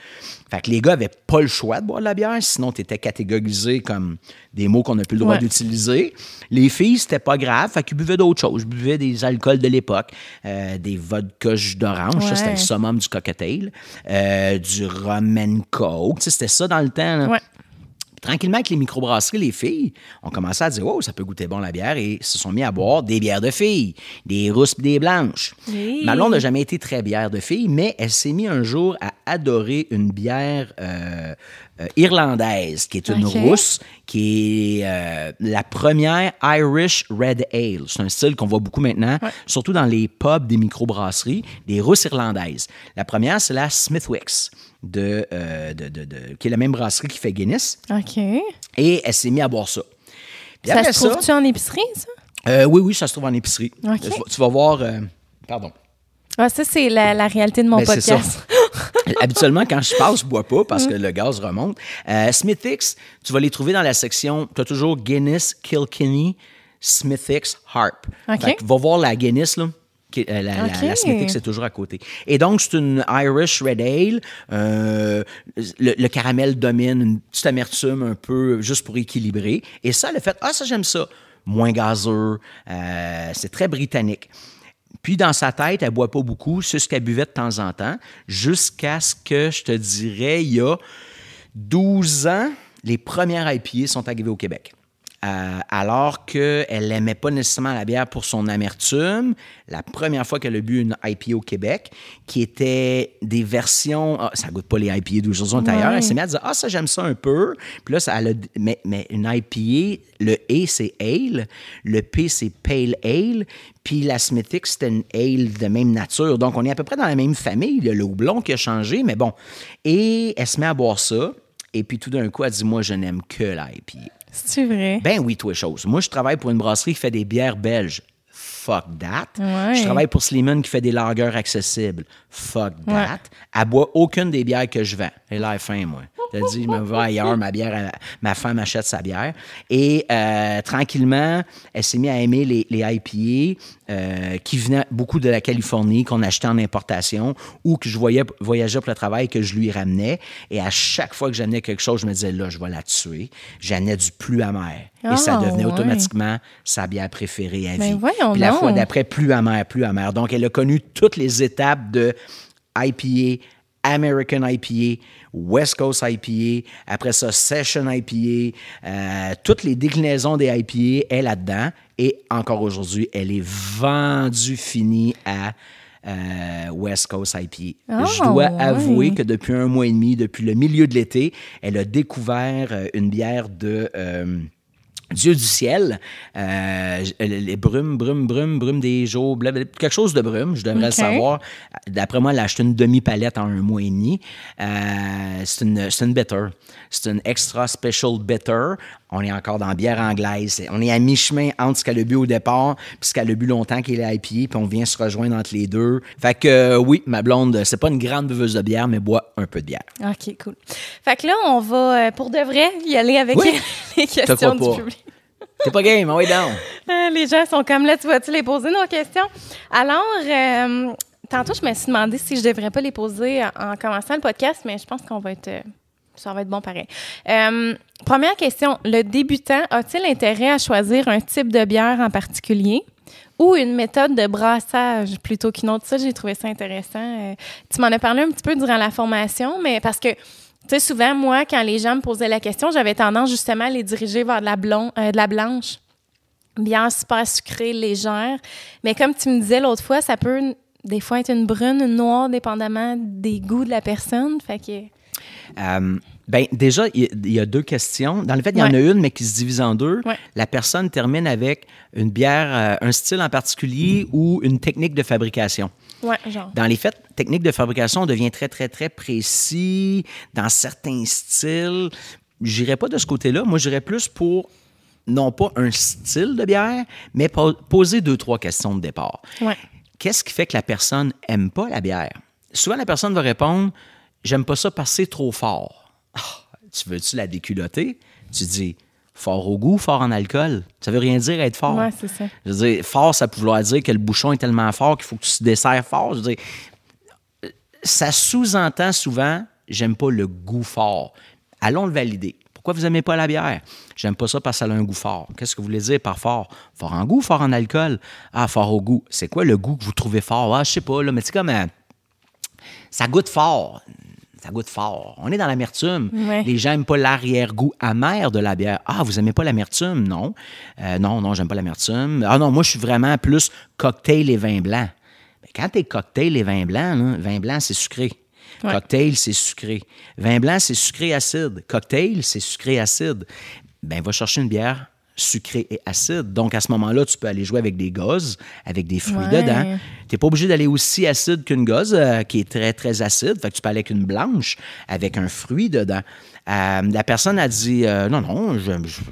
Fait que les gars n'avaient pas le choix de boire de la bière, sinon tu étais catégorisé comme des mots qu'on n'a plus le droit d'utiliser. Les filles, c'était pas grave, fait qu'ils buvaient d'autres choses. Ils buvaient des alcools de l'époque, des vodka jus d'orange, ça, c'était le summum du cocktail, du rum and coke, tu sais, c'était ça dans le temps, là. Tranquillement, avec les microbrasseries, les filles ont commencé à dire « Oh, ça peut goûter bon la bière » et se sont mis à boire des bières de filles, des rousses et des blanches. Ma blonde n'a jamais été très bière de filles, mais elle s'est mise un jour à adorer une bière irlandaise, qui est une rousse, qui est la première Irish Red Ale. C'est un style qu'on voit beaucoup maintenant, surtout dans les pubs des microbrasseries, des rousses irlandaises. La première, c'est la Smithwick's. Qui est la même brasserie qui fait Guinness. Et elle s'est mise à boire ça. Puis ça se trouve-tu en épicerie, ça? Oui, ça se trouve en épicerie. Tu vas voir... pardon. Ah, ça, c'est la réalité de mon podcast. Habituellement, quand je passe, je ne bois pas parce que le gaz remonte. Smithwick's, tu vas les trouver dans la section... Tu as toujours Guinness, Kilkenny, Smithwick's, Harp. Fait que va voir la Guinness, là. La Smithwick's, c'est toujours à côté. Et donc, c'est une Irish Red Ale. Le caramel domine, une petite amertume un peu, juste pour équilibrer. Et ça, le fait, ça, j'aime ça. Moins gazeux. C'est très britannique. Puis, dans sa tête, elle ne boit pas beaucoup. C'est ce qu'elle buvait de temps en temps. Jusqu'à ce que, je te dirais, il y a 12 ans, les premières IPA sont arrivées au Québec. Alors qu'elle n'aimait pas nécessairement la bière pour son amertume. La première fois qu'elle a bu une IPA au Québec, qui était des versions... ça ne goûte pas les IPA d'aujourd'hui ailleurs. Elle s'est mise à dire « ça, j'aime ça un peu. » Puis là, mais une IPA, le A, c'est Ale. Le P, c'est Pale Ale. Puis la Smithwick's, c'était une ale de même nature. Donc, on est à peu près dans la même famille. Il y a le houblon qui a changé, mais bon. Et elle se met à boire ça. Et puis tout d'un coup, elle dit « Moi, je n'aime que l'IPA. » C'est vrai? Ben oui, toi, chose. Moi, je travaille pour une brasserie qui fait des bières belges. Fuck that. Je travaille pour Sleeman qui fait des lagers accessibles. Fuck that. Elle boit aucune des bières que je vends. Elle a faim, moi. Je te dis, je me vais ailleurs, ma femme achète sa bière. Et tranquillement, elle s'est mise à aimer les IPA qui venaient beaucoup de la Californie, qu'on achetait en importation ou que je voyageais pour le travail, que je lui ramenais. Et à chaque fois que j'amenais quelque chose, je me disais, là, je vais la tuer. J'amenais du plus amer. Et ça devenait automatiquement sa bière préférée à vie. Puis la fois d'après, plus amer, plus amer. Donc, elle a connu toutes les étapes de IPA, American IPA, West Coast IPA, après ça, Session IPA, toutes les déclinaisons des IPA est là-dedans. Et encore aujourd'hui, elle est vendue finie à West Coast IPA. Je dois avouer que depuis 1 mois et demi, depuis le milieu de l'été, elle a découvert une bière de... Dieu du ciel, les brumes des jours, quelque chose de brume, je devrais le savoir. D'après moi, elle a acheté une demi-palette en 1 mois et demi. C'est une bitter. C'est une extra special bitter. On est encore dans la bière anglaise. On est à mi-chemin entre ce qu'elle a bu au départ puis ce qu'elle a bu longtemps, qui est l'IPA, puis on vient se rejoindre entre les deux. Fait que oui, ma blonde, c'est pas une grande buveuse de bière, mais boit un peu de bière. OK, cool. Fait que là, on va, pour de vrai, y aller avec les questions du public. T'es pas game, on est down. Les gens sont comme là, tu vas-tu les poser nos questions? Alors, tantôt, je me suis demandé si je devrais pas les poser en commençant le podcast, mais je pense qu'on va être... ça va être bon pareil. Première question. Le débutant a-t-il intérêt à choisir un type de bière en particulier ou une méthode de brassage plutôt qu'une autre? Ça, j'ai trouvé ça intéressant. Tu m'en as parlé un petit peu durant la formation, mais parce que, tu sais, souvent, moi, quand les gens me posaient la question, j'avais tendance justement à les diriger vers de la blanche. Bière super sucrée, légère. Mais comme tu me disais l'autre fois, ça peut des fois être une brune, une noire, dépendamment des goûts de la personne. Fait que... Bien, déjà, il y a 2 questions. Dans le fait, il y en a une, mais qui se divise en 2. Ouais. La personne termine avec une bière, un style en particulier ou une technique de fabrication. Ouais, genre. Dans les faits, technique de fabrication, on devient très, très, très précis dans certains styles. J'irais pas de ce côté-là. Moi, j'irais plus pour, non pas un style de bière, mais poser 2-3 questions de départ. Ouais. Qu'est-ce qui fait que la personne aime pas la bière? Souvent, la personne va répondre « J'aime pas ça parce que c'est trop fort. » Tu veux-tu la déculotter? Tu dis fort au goût, fort en alcool. Ça veut rien dire être fort. Oui, c'est ça. Je veux dire, fort, ça peut vouloir dire que le bouchon est tellement fort qu'il faut que tu te desserres fort. Je veux dire, ça sous-entend souvent j'aime pas le goût fort. Allons le valider. Pourquoi vous n'aimez pas la bière? J'aime pas ça parce que ça a un goût fort. Qu'est-ce que vous voulez dire par fort? Fort en goût, fort en alcool? Ah, fort au goût. C'est quoi le goût que vous trouvez fort? Ah, je sais pas, là, mais c'est comme ça goûte fort. Ça goûte fort. On est dans l'amertume. Ouais. Les gens n'aiment pas l'arrière-goût amer de la bière. Ah, vous n'aimez pas l'amertume? Non. Non, j'aime pas l'amertume. Ah non, moi, je suis vraiment plus cocktail et vin blanc. Mais quand t'es cocktail et vin blanc, là, vin blanc, c'est sucré. Ouais. Cocktail, c'est sucré. Vin blanc, c'est sucré acide. Cocktail, c'est sucré acide. Bien, va chercher une bière sucré et acide. Donc, à ce moment-là, tu peux aller jouer avec des gazes, avec des fruits dedans. Tu n'es pas obligé d'aller aussi acide qu'une gaze qui est très, très acide. Fait que tu peux aller avec une blanche, avec un fruit dedans. La personne a dit non,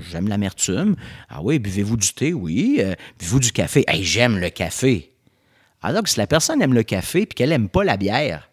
j'aime l'amertume. Ah oui, buvez-vous du thé? Oui. Buvez-vous du café? Hey, j'aime le café. Alors que si la personne aime le café et qu'elle n'aime pas la bière,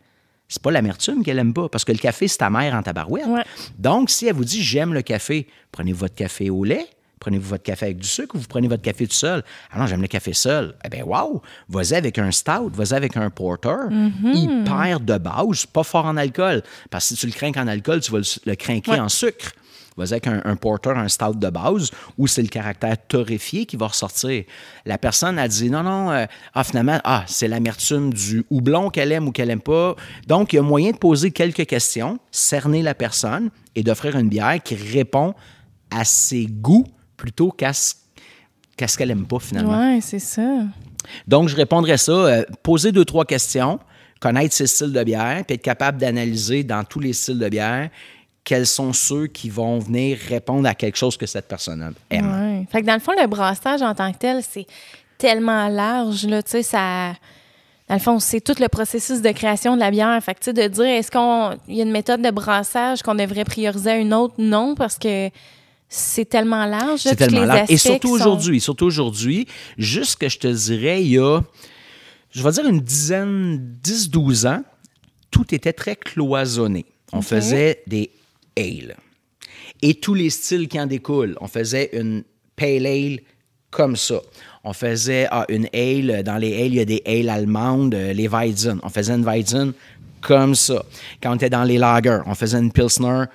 c'est pas l'amertume qu'elle aime pas, parce que le café, c'est amer en tabarouette. Ouais. Donc, si elle vous dit j'aime le café, prenez votre café au lait. Prenez-vous votre café avec du sucre ou vous prenez votre café tout seul? Ah non, j'aime le café seul. Eh bien, wow! Vas-y avec un stout, vas-y avec un porter. Hyper de base, pas fort en alcool. Parce que si tu le crains en alcool, tu vas le craquer en sucre. Vas-y avec un porter, un stout de base, où c'est le caractère torréfié qui va ressortir. La personne a dit non, finalement, c'est l'amertume du houblon qu'elle aime ou qu'elle n'aime pas. Donc, il y a moyen de poser quelques questions, cerner la personne et d'offrir une bière qui répond à ses goûts plutôt qu'à ce qu'elle n'aime pas, finalement. Oui, c'est ça. Donc, je répondrais ça, poser 2-3 questions, connaître ses styles de bière, puis être capable d'analyser dans tous les styles de bière quels sont ceux qui vont venir répondre à quelque chose que cette personne aime. Oui. Fait que dans le fond, le brassage en tant que tel, c'est tellement large, là, tu sais, ça... Dans le fond, c'est tout le processus de création de la bière. Fait que, tu sais, de dire, est-ce qu'il y a une méthode de brassage qu'on devrait prioriser à une autre? Non, parce que c'est tellement large. C'est tellement large. Et surtout aujourd'hui, juste que je te dirais, il y a, je vais dire une 10-12 ans, tout était très cloisonné. On faisait des ale. Et tous les styles qui en découlent. On faisait une pale ale comme ça. On faisait une ale. Dans les ales, il y a des ales allemandes, les Weizen. On faisait une Weizen comme ça. Quand on était dans les lagers, on faisait une Pilsner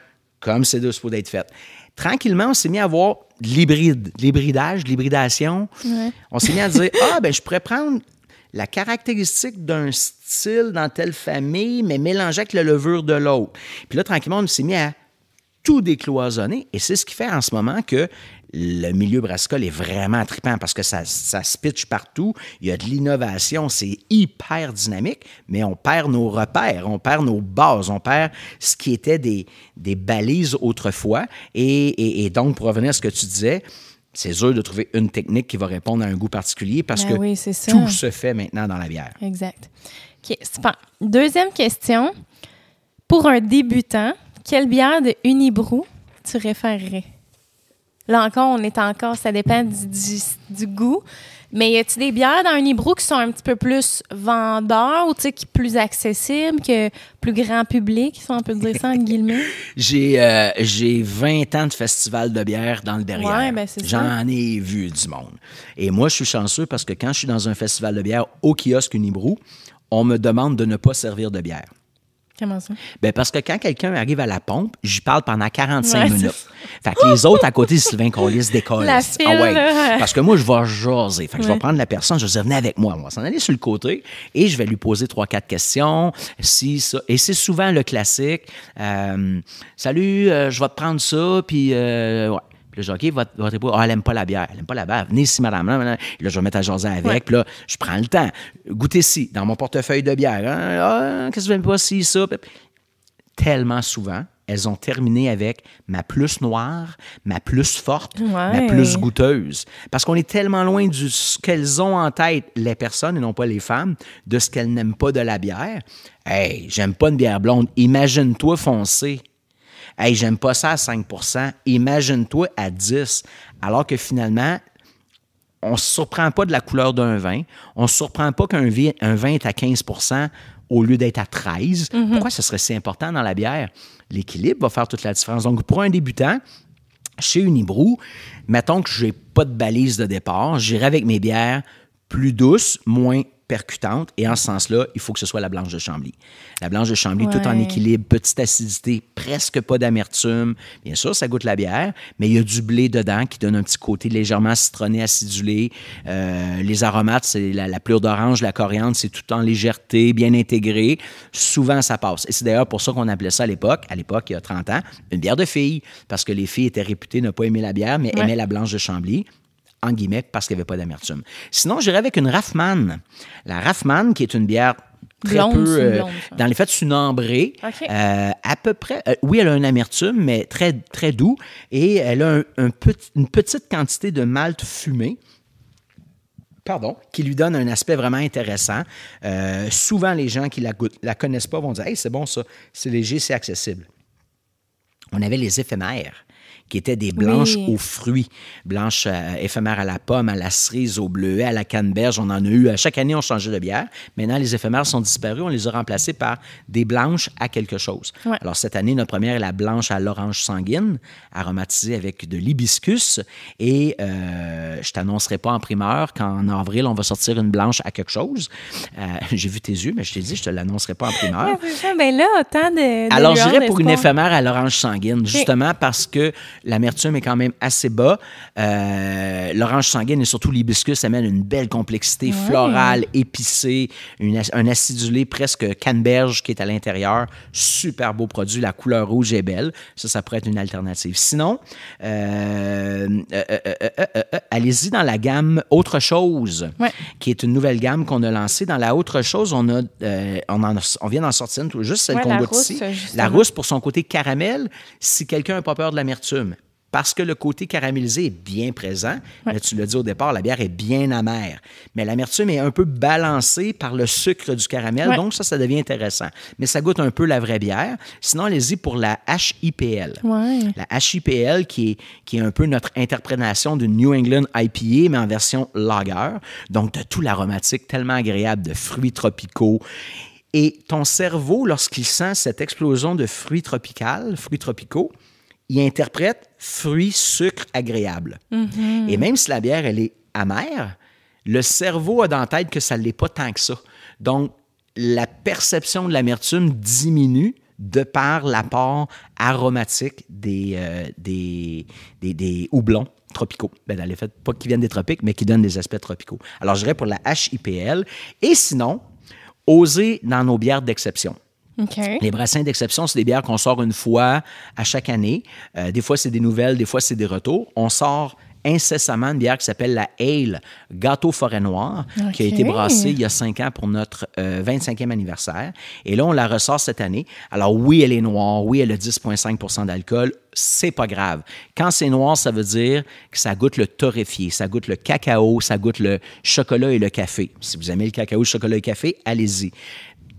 comme c'est supposé être fait. Tranquillement, on s'est mis à voir l'hybridation. Ouais. On s'est mis à dire, je pourrais prendre la caractéristique d'un style dans telle famille, mais mélanger avec la levure de l'autre. Puis là, tranquillement, on s'est mis à tout décloisonner. Et c'est ce qui fait en ce moment que le milieu brassicole est vraiment trippant parce que ça se pitche partout. Il y a de l'innovation, c'est hyper dynamique, mais on perd nos repères, on perd nos bases, on perd ce qui était des balises autrefois. Et donc, pour revenir à ce que tu disais, c'est dur de trouver une technique qui va répondre à un goût particulier parce que tout se fait maintenant dans la bière. Exact. OK, super. Deuxième question. Pour un débutant, quelle bière de Unibrou tu référerais? Là encore, ça dépend du goût. Mais y a-t-il des bières dans Unibrou qui sont un petit peu plus vendeurs ou qui plus accessibles, que plus grand public, si on peut dire ça entre guillemets? J'ai 20 ans de festival de bière dans le derrière. Ouais, ben c'est J'en ai vu du monde. Et moi, je suis chanceux parce que quand je suis dans un festival de bière au kiosque Unibrou, on me demande de ne pas servir de bière. Comment ça? Parce que quand quelqu'un arrive à la pompe, j'y parle pendant 45 minutes. Fait que les autres à côté, Sylvain Collis décollent. La file, Parce que moi, je vais jaser. Fait que je vais prendre la personne, je vais dire, venez avec moi. On va s'en aller sur le côté et je vais lui poser 3-4 questions. Et c'est souvent le classique. Salut, je vais te prendre ça, puis Puis là, je dis, OK, votre épouse, elle n'aime pas la bière. Elle n'aime pas la bière. Venez ici, madame. Là, je vais mettre à jaser avec. Ouais. Puis là, je prends le temps. Goûtez-ci, dans mon portefeuille de bière. Qu'est-ce que vous n'aimez pas, si, ça? Tellement souvent, elles ont terminé avec ma plus noire, ma plus forte, ma plus goûteuse. Parce qu'on est tellement loin de ce qu'elles ont en tête, les personnes, et non pas les femmes, de ce qu'elles n'aiment pas de la bière. Hey, j'aime pas une bière blonde. Imagine-toi foncée. Hey, j'aime pas ça à 5 %. Imagine-toi à 10 %. Alors que finalement, on ne se surprend pas de la couleur d'un vin. On ne se surprend pas qu'un vin est à 15 % au lieu d'être à 13 %. Pourquoi ce serait si important dans la bière? L'équilibre va faire toute la différence. Donc, pour un débutant, chez Unibrou, mettons que je n'ai pas de balise de départ, j'irai avec mes bières plus douces, moins percutante. Et en ce sens-là, il faut que ce soit la blanche de Chambly. La blanche de Chambly, tout en équilibre, petite acidité, presque pas d'amertume. Bien sûr, ça goûte la bière, mais il y a du blé dedans qui donne un petit côté légèrement citronné, acidulé. Les aromates, c'est la pleure d'orange, la coriandre, c'est tout en légèreté, bien intégré. Souvent, ça passe. Et c'est d'ailleurs pour ça qu'on appelait ça à l'époque, il y a 30 ans, une bière de filles, parce que les filles étaient réputées ne pas aimer la bière, mais aimaient la blanche de Chambly, en guillemets, parce qu'il n'y avait pas d'amertume. Sinon, j'irais avec une Raffman. La Raffman, qui est une bière très blonde, dans les faits, c'est une ambrée. Okay. À peu près, oui, elle a une amertume, mais très, très doux. Et elle a une petite quantité de malt fumé. Qui lui donne un aspect vraiment intéressant. Souvent, les gens qui la connaissent pas vont dire « Hey, c'est bon ça, c'est léger, c'est accessible ». On avait les éphémères, qui étaient des blanches aux fruits. Blanches éphémères à la pomme, à la cerise, au bleuet, à la canneberge. On en a eu. Chaque année, on changeait de bière. Maintenant, les éphémères sont disparues. On les a remplacées par des blanches à quelque chose. Ouais. Alors, cette année, notre première est la blanche à l'orange sanguine, aromatisée avec de l'hibiscus. Et je ne t'annoncerai pas en primeur qu'en avril, on va sortir une blanche à quelque chose. J'ai vu tes yeux, mais je t'ai dit, je ne te l'annoncerai pas en primeur. Mais là, autant de alors, j'irais pour une éphémère à l'orange sanguine, justement parce que l'amertume est quand même assez bas. L'orange sanguine et surtout l'hibiscus amènent une belle complexité florale, épicée, un acidulé presque canneberge qui est à l'intérieur. Super beau produit. La couleur rouge est belle. Ça pourrait être une alternative. Sinon, allez-y dans la gamme Autre chose, qui est une nouvelle gamme qu'on a lancée. Dans la Autre chose, on vient d'en sortir une, juste celle qu'on goûte ici. La rousse pour son côté caramel, si quelqu'un n'a pas peur de l'amertume. Parce que le côté caramélisé est bien présent. Mais tu l'as dit au départ, la bière est bien amère. Mais l'amertume est un peu balancée par le sucre du caramel, donc ça devient intéressant. Mais ça goûte un peu la vraie bière. Sinon, allez-y pour la HIPL. La HIPL, qui est un peu notre interprétation d'une New England IPA, mais en version lager. Donc, de tout l'aromatique tellement agréable de fruits tropicaux. Et ton cerveau, lorsqu'il sent cette explosion de fruits tropicaux, il interprète fruits, sucre agréable. Mm-hmm. Et même si la bière, elle est amère, le cerveau a dans la tête que ça ne l'est pas tant que ça. Donc, la perception de l'amertume diminue de par l'apport aromatique des houblons tropicaux. Dans les faits, pas qui viennent des tropiques, mais qui donnent des aspects tropicaux. Alors, je dirais pour la HIPL. Et sinon, oser dans nos bières d'exception. Okay. Les brassins d'exception, c'est des bières qu'on sort une fois à chaque année. Des fois, c'est des nouvelles, des fois, c'est des retours. On sort incessamment une bière qui s'appelle la Ale Gâteau Forêt Noire, qui a été brassée il y a 5 ans pour notre 25e anniversaire. Et là, on la ressort cette année. Alors oui, elle est noire, oui, elle a 10,5 % d'alcool. C'est pas grave. Quand c'est noir, ça veut dire que ça goûte le torréfié, ça goûte le cacao, ça goûte le chocolat et le café. Si vous aimez le cacao, le chocolat et le café, allez-y.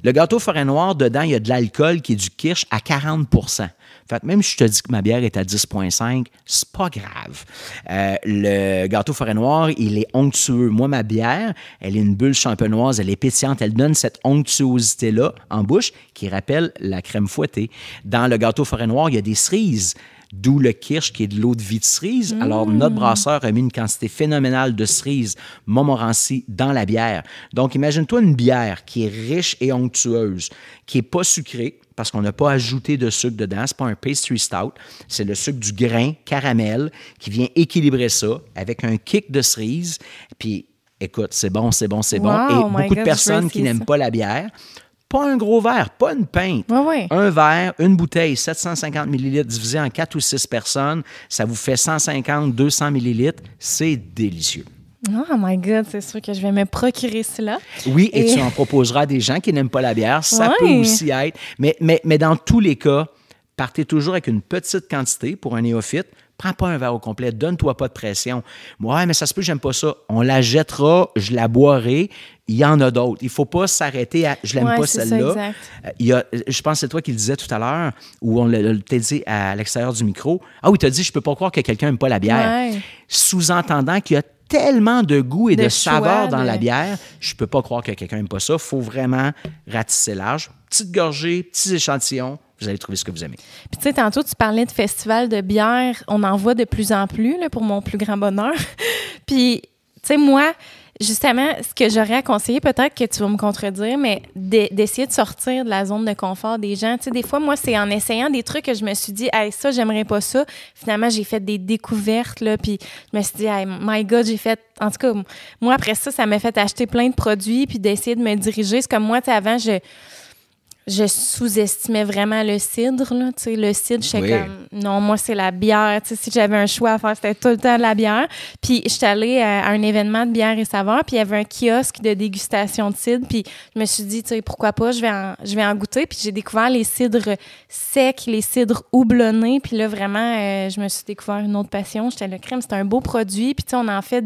Le Gâteau Forêt Noire, dedans, il y a de l'alcool qui est du kirsch à 40 %. Fait que même si je te dis que ma bière est à 10,5, c'est pas grave. Le Gâteau Forêt Noire, il est onctueux. Moi, ma bière, elle est une bulle champenoise, elle est pétillante, elle donne cette onctuosité-là en bouche qui rappelle la crème fouettée. Dans le Gâteau Forêt Noire, il y a des cerises, d'où le kirsch qui est de l'eau de vie de cerise. Alors, notre brasseur a mis une quantité phénoménale de cerises Montmorency dans la bière. Donc, imagine-toi une bière qui est riche et onctueuse, qui n'est pas sucrée, parce qu'on n'a pas ajouté de sucre dedans. C'est pas un pastry stout. C'est le sucre du grain caramel qui vient équilibrer ça avec un kick de cerise. Puis, écoute, c'est bon. Et beaucoup de personnes qui n'aiment pas la bière, pas un gros verre, pas une pinte. Ouais. Un verre, une bouteille, 750 ml divisé en 4 ou 6 personnes, ça vous fait 150, 200 ml. C'est délicieux. Oh my God, c'est sûr que je vais me procurer cela. Oui, et tu en proposeras à des gens qui n'aiment pas la bière. Ça peut aussi être. Mais dans tous les cas, partez toujours avec une petite quantité pour un néophyte. Prends pas un verre au complet, donne-toi pas de pression. Ouais, mais ça se peut, j'aime pas ça. On la jettera, je la boirai. Il y en a d'autres. Il faut pas s'arrêter à « je l'aime pas celle-là ». Je pense que c'est toi qui le disais tout à l'heure, où on t'a dit à l'extérieur du micro. Ah oui, tu as dit « je peux pas croire que quelqu'un n'aime pas la bière ». Sous-entendant qu'il y a tellement de goût et de saveur dans la bière, je peux pas croire que quelqu'un n'aime pas ça. Il faut vraiment ratisser large. Petite gorgée, petits échantillons. Vous allez trouver ce que vous aimez. Puis tu sais, tantôt, tu parlais de festival de bière. On en voit de plus en plus, là, pour mon plus grand bonheur. Puis, tu sais, moi, justement, ce que j'aurais à conseiller, peut-être que tu vas me contredire, mais d'essayer de sortir de la zone de confort des gens. Tu sais, des fois, moi, c'est en essayant des trucs que je me suis dit, hey, ça, j'aimerais pas ça. Finalement, j'ai fait des découvertes, là, puis je me suis dit, hey, my God, j'ai fait... En tout cas, moi, après ça m'a fait acheter plein de produits, puis d'essayer de me diriger. C'est comme moi, tu sais, avant, je sous-estimais vraiment le cidre, là. Tu sais, le cidre, j'étais comme, non, moi, c'est la bière. Tu sais, si j'avais un choix à faire, c'était tout le temps de la bière. Puis, j'étais allée à un événement de bière et saveurs, puis il y avait un kiosque de dégustation de cidre. Puis, je me suis dit, tu sais, pourquoi pas, je vais en goûter. Puis, j'ai découvert les cidres secs, les cidres houblonnés. Puis là, vraiment, je me suis découvert une autre passion. J'étais le crème, c'est un beau produit. Puis, tu sais, on en fait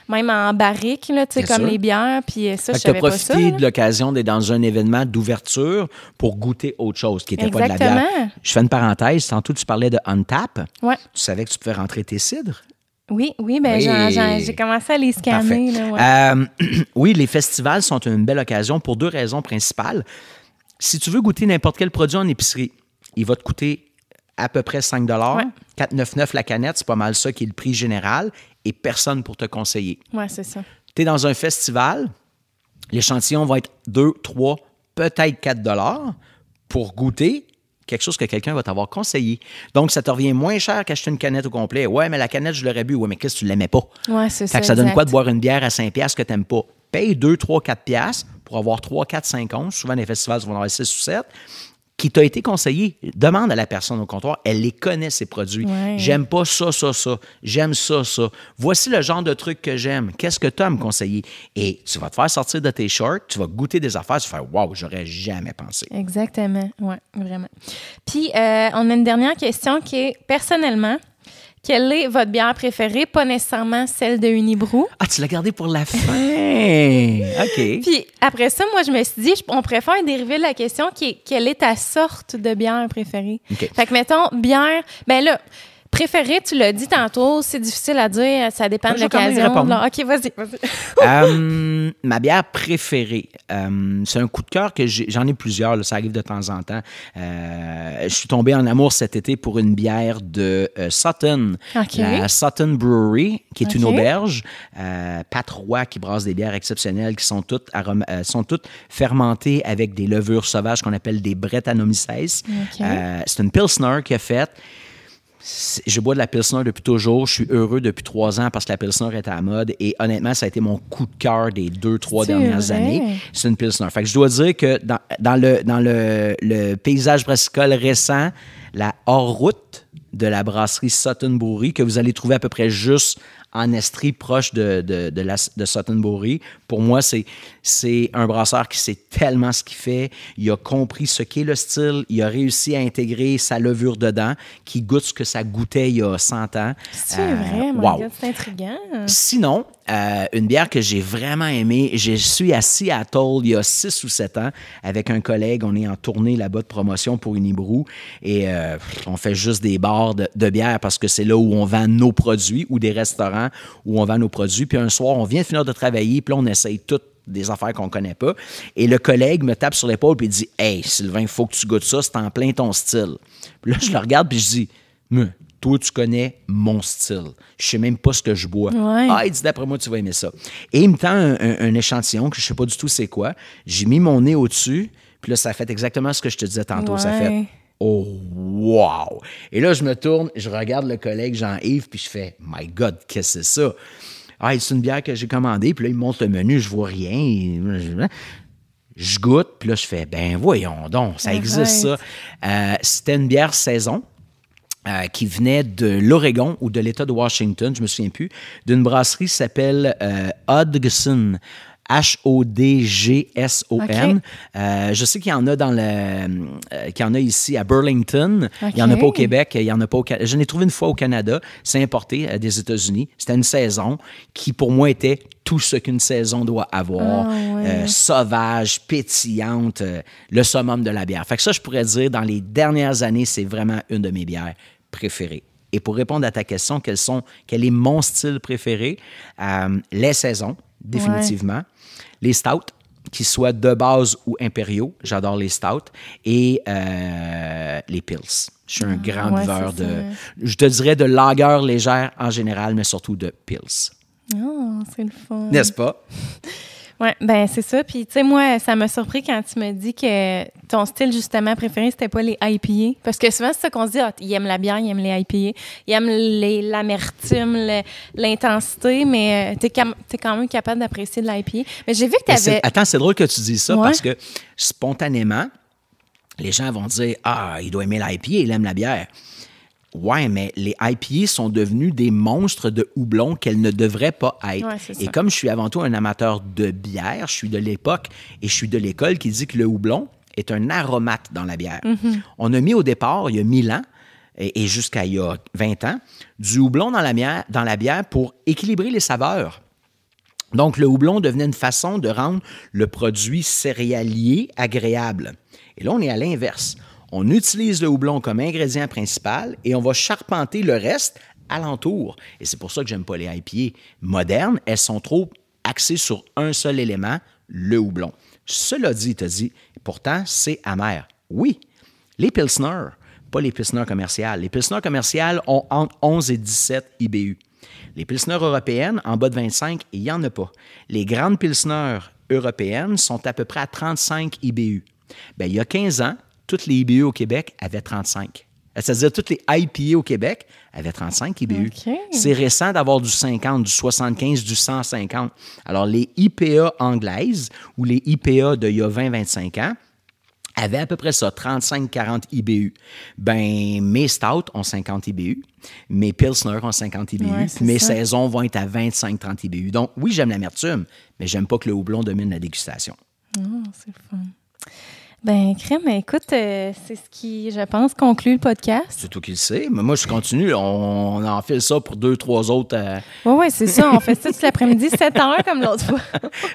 même en barrique, là, tu sais, comme les bières. Puis, ça, je savais pas ça. Tu as profité de l'occasion d'être dans un événement d'ouverture pour goûter autre chose qui n'était pas de la bière. Je fais une parenthèse. Tantôt, tu parlais de Untap. Ouais. Tu savais que tu pouvais rentrer tes cidres? Oui, ben j'ai commencé à les scanner. Là, oui, les festivals sont une belle occasion pour 2 raisons principales. Si tu veux goûter n'importe quel produit en épicerie, il va te coûter à peu près 5 $. 4,99 la canette, c'est pas mal ça qui est le prix général et personne pour te conseiller. Oui, c'est ça. Tu es dans un festival, l'échantillon va être 2, 3, peut-être 4 $ pour goûter quelque chose que quelqu'un va t'avoir conseillé. Donc, ça te revient moins cher qu'acheter une canette au complet. Ouais, mais la canette, je l'aurais bu. Ouais, mais qu'est-ce que tu l'aimais pas? Ouais, c'est ça. Fait que ça donne quoi de boire une bière à 5 $ que tu n'aimes pas? Paye 2, 3, 4 $ pour avoir 3, 4, 5 onces. Souvent, les festivals vont en avoir 6 ou 7. Qui t'a été conseillé. Demande à la personne au comptoir. Elle les connaît, ces produits. Ouais. J'aime pas ça. J'aime ça. Voici le genre de truc que j'aime. Qu'est-ce que tu as à me conseiller? Et tu vas te faire sortir de tes shorts, tu vas goûter des affaires, tu vas faire « Wow, j'aurais jamais pensé. » Exactement. Oui, vraiment. Puis, on a une dernière question qui est, personnellement, quelle est votre bière préférée? Pas nécessairement celle de Unibrou. Ah, tu l'as gardée pour la fin! OK. Puis après ça, moi, je me suis dit, on préfère dériver de la question qui est, quelle est ta sorte de bière préférée? Okay. Fait que, mettons, bière... Ben là, Préféré, tu l'as dit tantôt, c'est difficile à dire, ça dépend de Je vais quand même l'occasion. répondre. Là, OK, vas-y. Ma bière préférée, c'est un coup de cœur que j'en ai plusieurs, là, ça arrive de temps en temps. Je suis tombé en amour cet été pour une bière de Sutton, OK. la Sutton Brewery, qui est une OK. auberge. Pat Roy qui brasse des bières exceptionnelles qui sont toutes fermentées avec des levures sauvages qu'on appelle des Brettanomyces. OK. C'est une Pilsner qu'il a faite. Je bois de la Pilsner depuis toujours. Je suis heureux depuis 3 ans parce que la Pilsner est à la mode. Et honnêtement, ça a été mon coup de cœur des 2-3 C'est dernières vrai? années. C'est une Pilsner. Fait que je dois dire que dans le paysage brassicole récent, la hors-route de la brasserie Sutton Brewery, que vous allez trouver à peu près juste en Estrie, proche de Sutton Brewery. Pour moi, c'est un brasseur qui sait tellement ce qu'il fait. Il a compris ce qu'est le style. Il a réussi à intégrer sa levure dedans, qui goûte ce que ça goûtait il y a 100 ans. C'est vrai, mon gars, c'est intriguant. Sinon, une bière que j'ai vraiment aimée, je suis à Seattle il y a 6 ou 7 ans avec un collègue. On est en tournée là-bas de promotion pour Unibrew et on fait juste des bars de bière parce que c'est là où on vend nos produits ou des restaurants où on vend nos produits. Puis un soir, on vient de finir de travailler, puis là, on essaye toutes des affaires qu'on connaît pas. Et le collègue me tape sur l'épaule puis il dit « Hey, Sylvain, il faut que tu goûtes ça, c'est en plein ton style. » Puis là, je le regarde puis je dis « Toi, tu connais mon style. Je sais même pas ce que je bois. Ouais. Ah, il dit, d'après moi, tu vas aimer ça. Et il me tend un échantillon que je sais pas du tout c'est quoi. J'ai mis mon nez au-dessus, puis là, ça a fait exactement ce que je te disais tantôt. Ça fait oh, wow! Et là, je me tourne, je regarde le collègue Jean-Yves, puis je fais My God, qu'est-ce que c'est ça? Ah, c'est une bière que j'ai commandée, puis là, il me montre le menu, je vois rien. Je goûte, puis là, je fais ben voyons donc, ça existe ça. C'était une bière saison. Qui venait de l'Oregon ou de l'État de Washington, je me souviens plus, d'une brasserie qui s'appelle Hodgson. Hodgson. Okay. Je sais qu'il y en a qu'il y en a ici à Burlington. Okay. Il n'y en a pas au Québec. Il y en a pas je l'ai trouvé une fois au Canada. C'est importé des États-Unis. C'était une saison qui, pour moi, était tout ce qu'une saison doit avoir. Sauvage, pétillante, le summum de la bière. Fait que ça, je pourrais dire, dans les dernières années, c'est vraiment une de mes bières préférées. Et pour répondre à ta question, quel est mon style préféré? Les saisons, définitivement. Les stouts, qu'ils soient de base ou impériaux. J'adore les stouts. Et les pils. Je suis un grand buveur je te dirais de lager légère en général, mais surtout de pils. Oh, c'est le fun. N'est-ce pas? Oui, ben c'est ça. Puis, tu sais, moi, ça m'a surpris quand tu me dis que ton style, justement, préféré, c'était pas les IPA. Parce que souvent, c'est ça qu'on se dit, il aime la bière, il aime les IPA. Il aime l'amertume, l'intensité, mais t'es quand même capable d'apprécier de l'IPA. Mais j'ai vu que t'avais... Attends, c'est drôle que tu dises ça parce que, spontanément, les gens vont dire, il doit aimer l'IPA, il aime la bière. Ouais, mais les IPA sont devenus des monstres de houblon qu'elles ne devraient pas être. Ouais, et comme je suis avant tout un amateur de bière, je suis de l'époque et je suis de l'école qui dit que le houblon est un aromate dans la bière. Mm-hmm. On a mis au départ, il y a 1000 ans, et jusqu'à il y a 20 ans, du houblon dans la bière pour équilibrer les saveurs. Donc, le houblon devenait une façon de rendre le produit céréalier agréable. Et là, on est à l'inverse. On utilise le houblon comme ingrédient principal et on va charpenter le reste alentour. Et c'est pour ça que j'aime pas les IPA modernes. Elles sont trop axées sur un seul élément, le houblon. Cela dit, tu as dit, pourtant, c'est amer. Oui, les Pilsner, pas les Pilsner commerciales. Les Pilsner commerciales ont entre 11 et 17 IBU. Les Pilsner européennes, en bas de 25, il n'y en a pas. Les grandes Pilsner européennes sont à peu près à 35 IBU. Bien, il y a 15 ans, toutes les IBU au Québec avaient 35. C'est-à-dire toutes les IPA au Québec avaient 35 IBU. Okay. C'est récent d'avoir du 50, du 75, du 150. Alors, les IPA anglaises ou les IPA d'il y a 20-25 ans avaient à peu près ça, 35-40 IBU. Ben, mes stouts ont 50 IBU, mes Pilsner ont 50 IBU, puis mes saisons vont être à 25-30 IBU. Donc, oui, j'aime l'amertume, mais j'aime pas que le houblon domine la dégustation. Oh, c'est fun. Ben, crème, écoute, c'est ce qui, je pense, conclut le podcast. C'est toi qui le sais. Mais moi, je continue. On enfile ça pour 2-3 autres. Oui, c'est ça. On fait ça tout l'après-midi, 7 heures comme l'autre fois.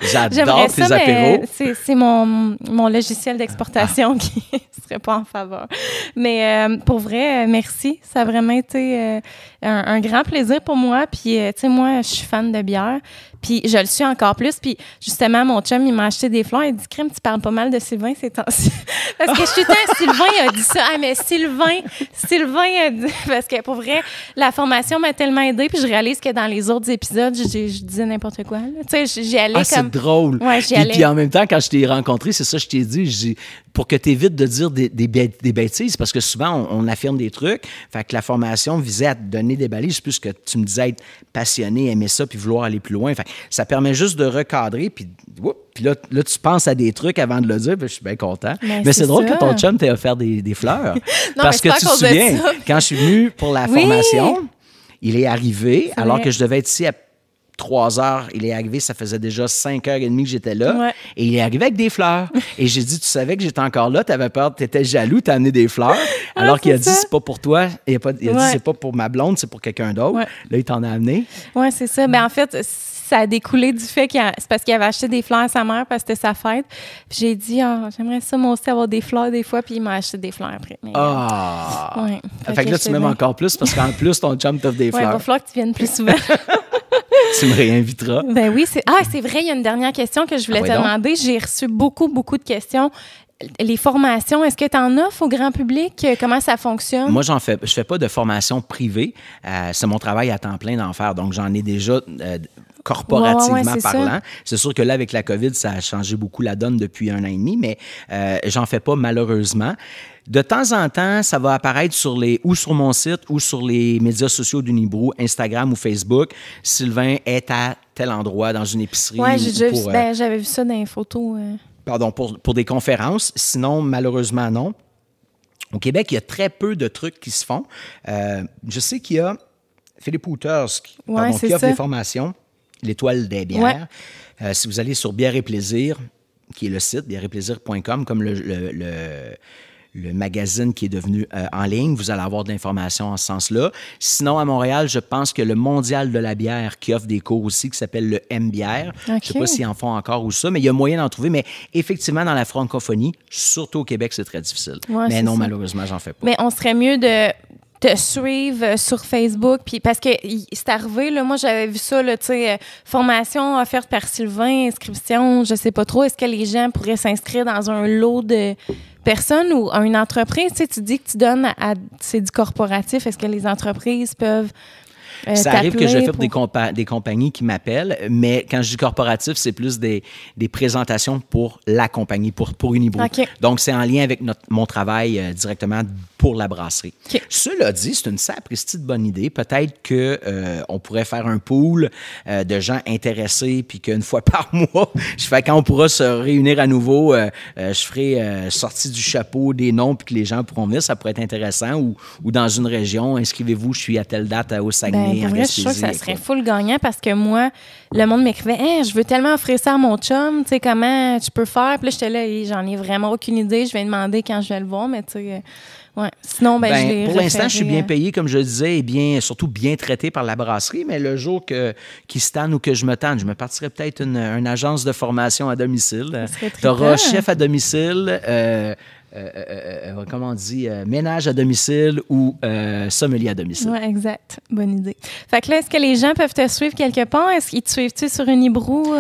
J'adore tes apéros. C'est mon logiciel d'exportation qui ne serait pas en faveur. Mais pour vrai, merci. Ça a vraiment été un grand plaisir pour moi. Puis, tu sais, moi, je suis fan de bière. Puis je le suis encore plus. Puis justement, mon chum, il m'a acheté des fleurs. Il dit, Crème, tu parles pas mal de Sylvain ces temps-ci. Parce que je suis Sylvain a dit ça. Ah, mais Sylvain a dit... Parce que pour vrai, la formation m'a tellement aidée. Puis je réalise que dans les autres épisodes, je disais n'importe quoi. Tu sais, j'y allais comme... c'est drôle. Ouais, j'y allais. Puis en même temps, quand je t'ai rencontré, c'est ça que je t'ai dit. Je dis, pour que tu évites de dire des bêtises, parce que souvent, on affirme des trucs. Fait que la formation visait à te donner des balises, plus que tu me disais être passionné, aimer ça, puis vouloir aller plus loin. Fait que ça permet juste de recadrer, puis là, tu penses à des trucs avant de le dire, puis je suis bien content. Mais c'est drôle que ton chum t'ait offert des fleurs. Non, parce que tu te souviens, quand je suis venu pour la formation, il est arrivé, alors que je devais être ici à 3 heures, il est arrivé, ça faisait déjà 5h30 que j'étais là, et il est arrivé avec des fleurs. Et j'ai dit, tu savais que j'étais encore là, tu avais peur, tu étais jaloux, tu as amené des fleurs, alors qu'il a dit, c'est pas pour toi, il a dit, c'est pas pour ma blonde, c'est pour quelqu'un d'autre. Là, il t'en a amené. Oui, c'est ça. Ben en fait, ça a découlé du fait c'est parce qu'il avait acheté des fleurs à sa mère parce que c'était sa fête. Puis j'ai dit, j'aimerais ça moi aussi avoir des fleurs des fois, puis il m'a acheté des fleurs après. Mais, fait que là, tu m'aimes encore plus parce qu'en plus, ton chum t'offre des fleurs. Il va falloir que tu viennes plus souvent. Tu me réinviteras. Ben oui, c'est vrai, il y a une dernière question que je voulais te demander. J'ai reçu beaucoup de questions. Les formations, est-ce que tu en offres au grand public? Comment ça fonctionne? Moi, je fais pas de formation privée. C'est mon travail à temps plein d'en faire. Donc, j'en ai déjà corporativement parlant. C'est sûr que là, avec la COVID, ça a changé beaucoup la donne depuis 1 an et demi, mais j'en fais pas malheureusement. De temps en temps, ça va apparaître ou sur mon site ou sur les médias sociaux d'Unibrou, Instagram ou Facebook. Sylvain est à tel endroit dans une épicerie. Oui, j'avais vu ça dans les photos. Pardon, pour des conférences. Sinon, malheureusement, non. Au Québec, il y a très peu de trucs qui se font. Je sais qu'il y a Philippe Houters qui offre des formations, l'Étoile des bières. Ouais. Si vous allez sur Bière et Plaisir, qui est le site, bièreetplaisir.com, comme le magazine qui est devenu en ligne. Vous allez avoir de l'information en ce sens-là. Sinon, à Montréal, je pense que le Mondial de la bière qui offre des cours aussi, qui s'appelle le M-Bière. Okay. Je ne sais pas s'ils en font encore ou ça, mais il y a moyen d'en trouver. Mais effectivement, dans la francophonie, surtout au Québec, c'est très difficile. Ouais, mais non, malheureusement, j'en fais pas. Mais on serait mieux de te suivre sur Facebook, puis parce que c'est arrivé, là, moi j'avais vu ça, tu sais, formation offerte par Sylvain, inscription, je sais pas trop, est-ce que les gens pourraient s'inscrire dans un lot de personnes ou à une entreprise? Tu sais, tu dis que tu donnes c'est du corporatif, est-ce que les entreprises peuvent ça arrive que je fais des compagnies qui m'appellent, mais quand je dis corporatif, c'est plus des présentations pour la compagnie, pour Unibrou. Okay. Donc, c'est en lien avec mon travail directement pour la brasserie. Okay. Cela dit, c'est une sapristi de bonne idée. Peut-être qu'on pourrait faire un pool de gens intéressés, puis qu'une fois par mois, quand on pourra se réunir à nouveau, je ferai sortie du chapeau des noms, puis que les gens pourront venir. Ça pourrait être intéressant. Ou dans une région, inscrivez-vous, je suis à telle date au Saguenay. Pour vrai, je suis sûre que ça serait full gagnant parce que moi, le monde m'écrivait hey, je veux tellement offrir ça à mon chum, tu sais, comment tu peux faire? Puis là, j'étais là, j'en ai vraiment aucune idée. Je vais demander quand je vais le voir, mais tu sais, ouais. Sinon, je l'ai pour l'instant, je suis bien payé, comme je le disais, et surtout bien traité par la brasserie, mais le jour qui se tanne ou que je me tente, je me partirais peut-être une agence de formation à domicile. Tu auras chef à domicile, comment on dit, ménage à domicile ou sommelier à domicile. Oui, exact. Bonne idée. Fait que là, est-ce que les gens peuvent te suivre quelque part? Est-ce qu'ils te suivent-tu sur Unibrou?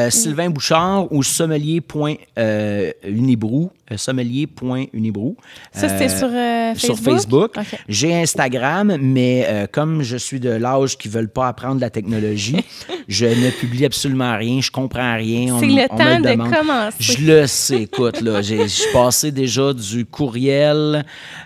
Sylvain Bouchard ou sommelier.unibrou. Sommelier.unibrou. Ça, c'était sur Facebook? Sur Facebook. Okay. J'ai Instagram, mais comme je suis de l'âge qui ne veulent pas apprendre la technologie, je ne publie absolument rien, je comprends rien. C'est le temps de commencer. Je le sais, écoute, là, je suis passé déjà du courriel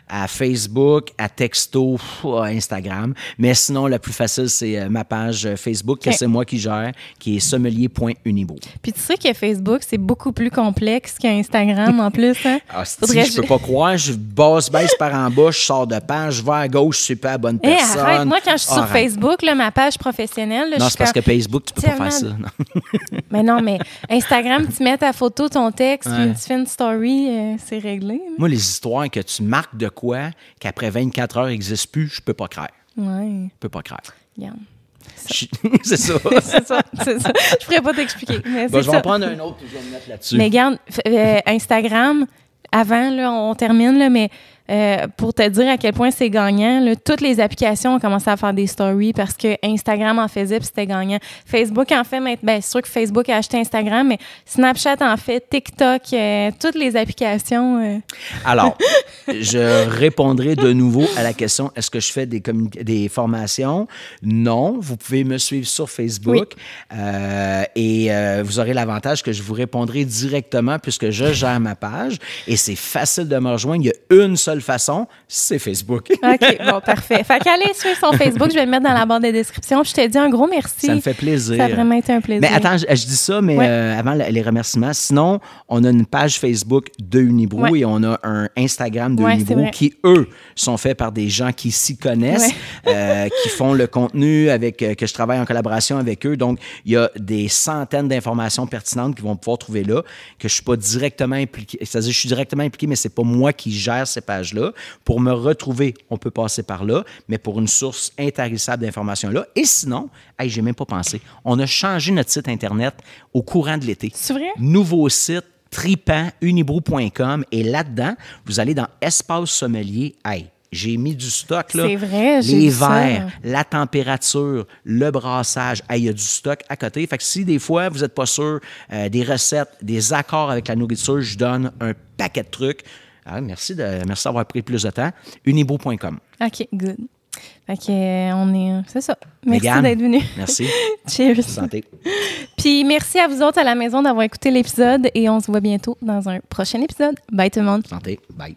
à Facebook, à texto, à Instagram. Mais sinon, la plus facile, c'est ma page Facebook, que c'est moi qui gère, qui est sommelier.unibrou. Puis tu sais que Facebook, c'est beaucoup plus complexe qu'Instagram en plus. plus, hein? Ah, je peux pas croire. Je baisse par en bas, je sors de page, je vais à gauche, je suis pas la bonne personne. Arrête. Moi, quand je suis sur Facebook, là, ma page professionnelle... Là, non, c'est parce que Facebook, tu peux pas faire ça. Non. Mais non, mais Instagram, tu mets ta photo, ton texte, puis tu fais une story, c'est réglé. Là. Moi, les histoires que tu marques de quoi, qu'après 24 heures n'existent plus, je peux pas croire. Ouais. Je peux pas croire. Regarde. C'est ça. c'est ça. Je pourrais pas t'expliquer. Mais je vais en prendre un autre et je vais me mettre là-dessus. Mais regarde, Instagram, avant, là, on termine, là, mais pour te dire à quel point c'est gagnant, là, toutes les applications ont commencé à faire des stories parce que Instagram en faisait puis c'était gagnant. Facebook en fait, c'est sûr que Facebook a acheté Instagram, mais Snapchat en fait, TikTok, toutes les applications. Alors, je répondrai de nouveau à la question, est-ce que je fais des formations? Non, vous pouvez me suivre sur Facebook et vous aurez l'avantage que je vous répondrai directement puisque je gère ma page et c'est facile de me rejoindre. Il y a une seule façon, c'est Facebook. OK, bon, parfait. Fait qu'allez suivre son Facebook, je vais le mettre dans la barre de description. Je te dis un gros merci. Ça me fait plaisir. Ça a vraiment été un plaisir. Mais attends, je dis ça, mais avant les remerciements, sinon, on a une page Facebook de Unibrou et on a un Instagram de Unibrou qui, eux, sont faits par des gens qui s'y connaissent, qui font le contenu que je travaille en collaboration avec eux. Donc, il y a des centaines d'informations pertinentes qu'ils vont pouvoir trouver là, que je suis pas directement impliqué. C'est-à-dire, je suis directement impliqué, mais c'est pas moi qui gère ces pages-là. Pour me retrouver, on peut passer par là, mais pour une source intarissable d'informations-là. Et sinon, j'ai même pas pensé, on a changé notre site Internet au courant de l'été. C'est vrai? Nouveau site, tripant, unibrou.com. Et là-dedans, vous allez dans Espace sommelier. J'ai mis du stock, là. C'est vrai, j'ai les vu ça. verres, la température, le brassage. Il y a du stock à côté. Fait que si des fois, vous n'êtes pas sûr des recettes, des accords avec la nourriture, je donne un paquet de trucs. Merci d'avoir pris plus de temps. Unibrou.com. OK, good. Fait que, c'est ça. Merci d'être venu. Merci. Cheers. Santé. Puis merci à vous autres à la maison d'avoir écouté l'épisode et on se voit bientôt dans un prochain épisode. Bye tout le monde. Santé. Bye.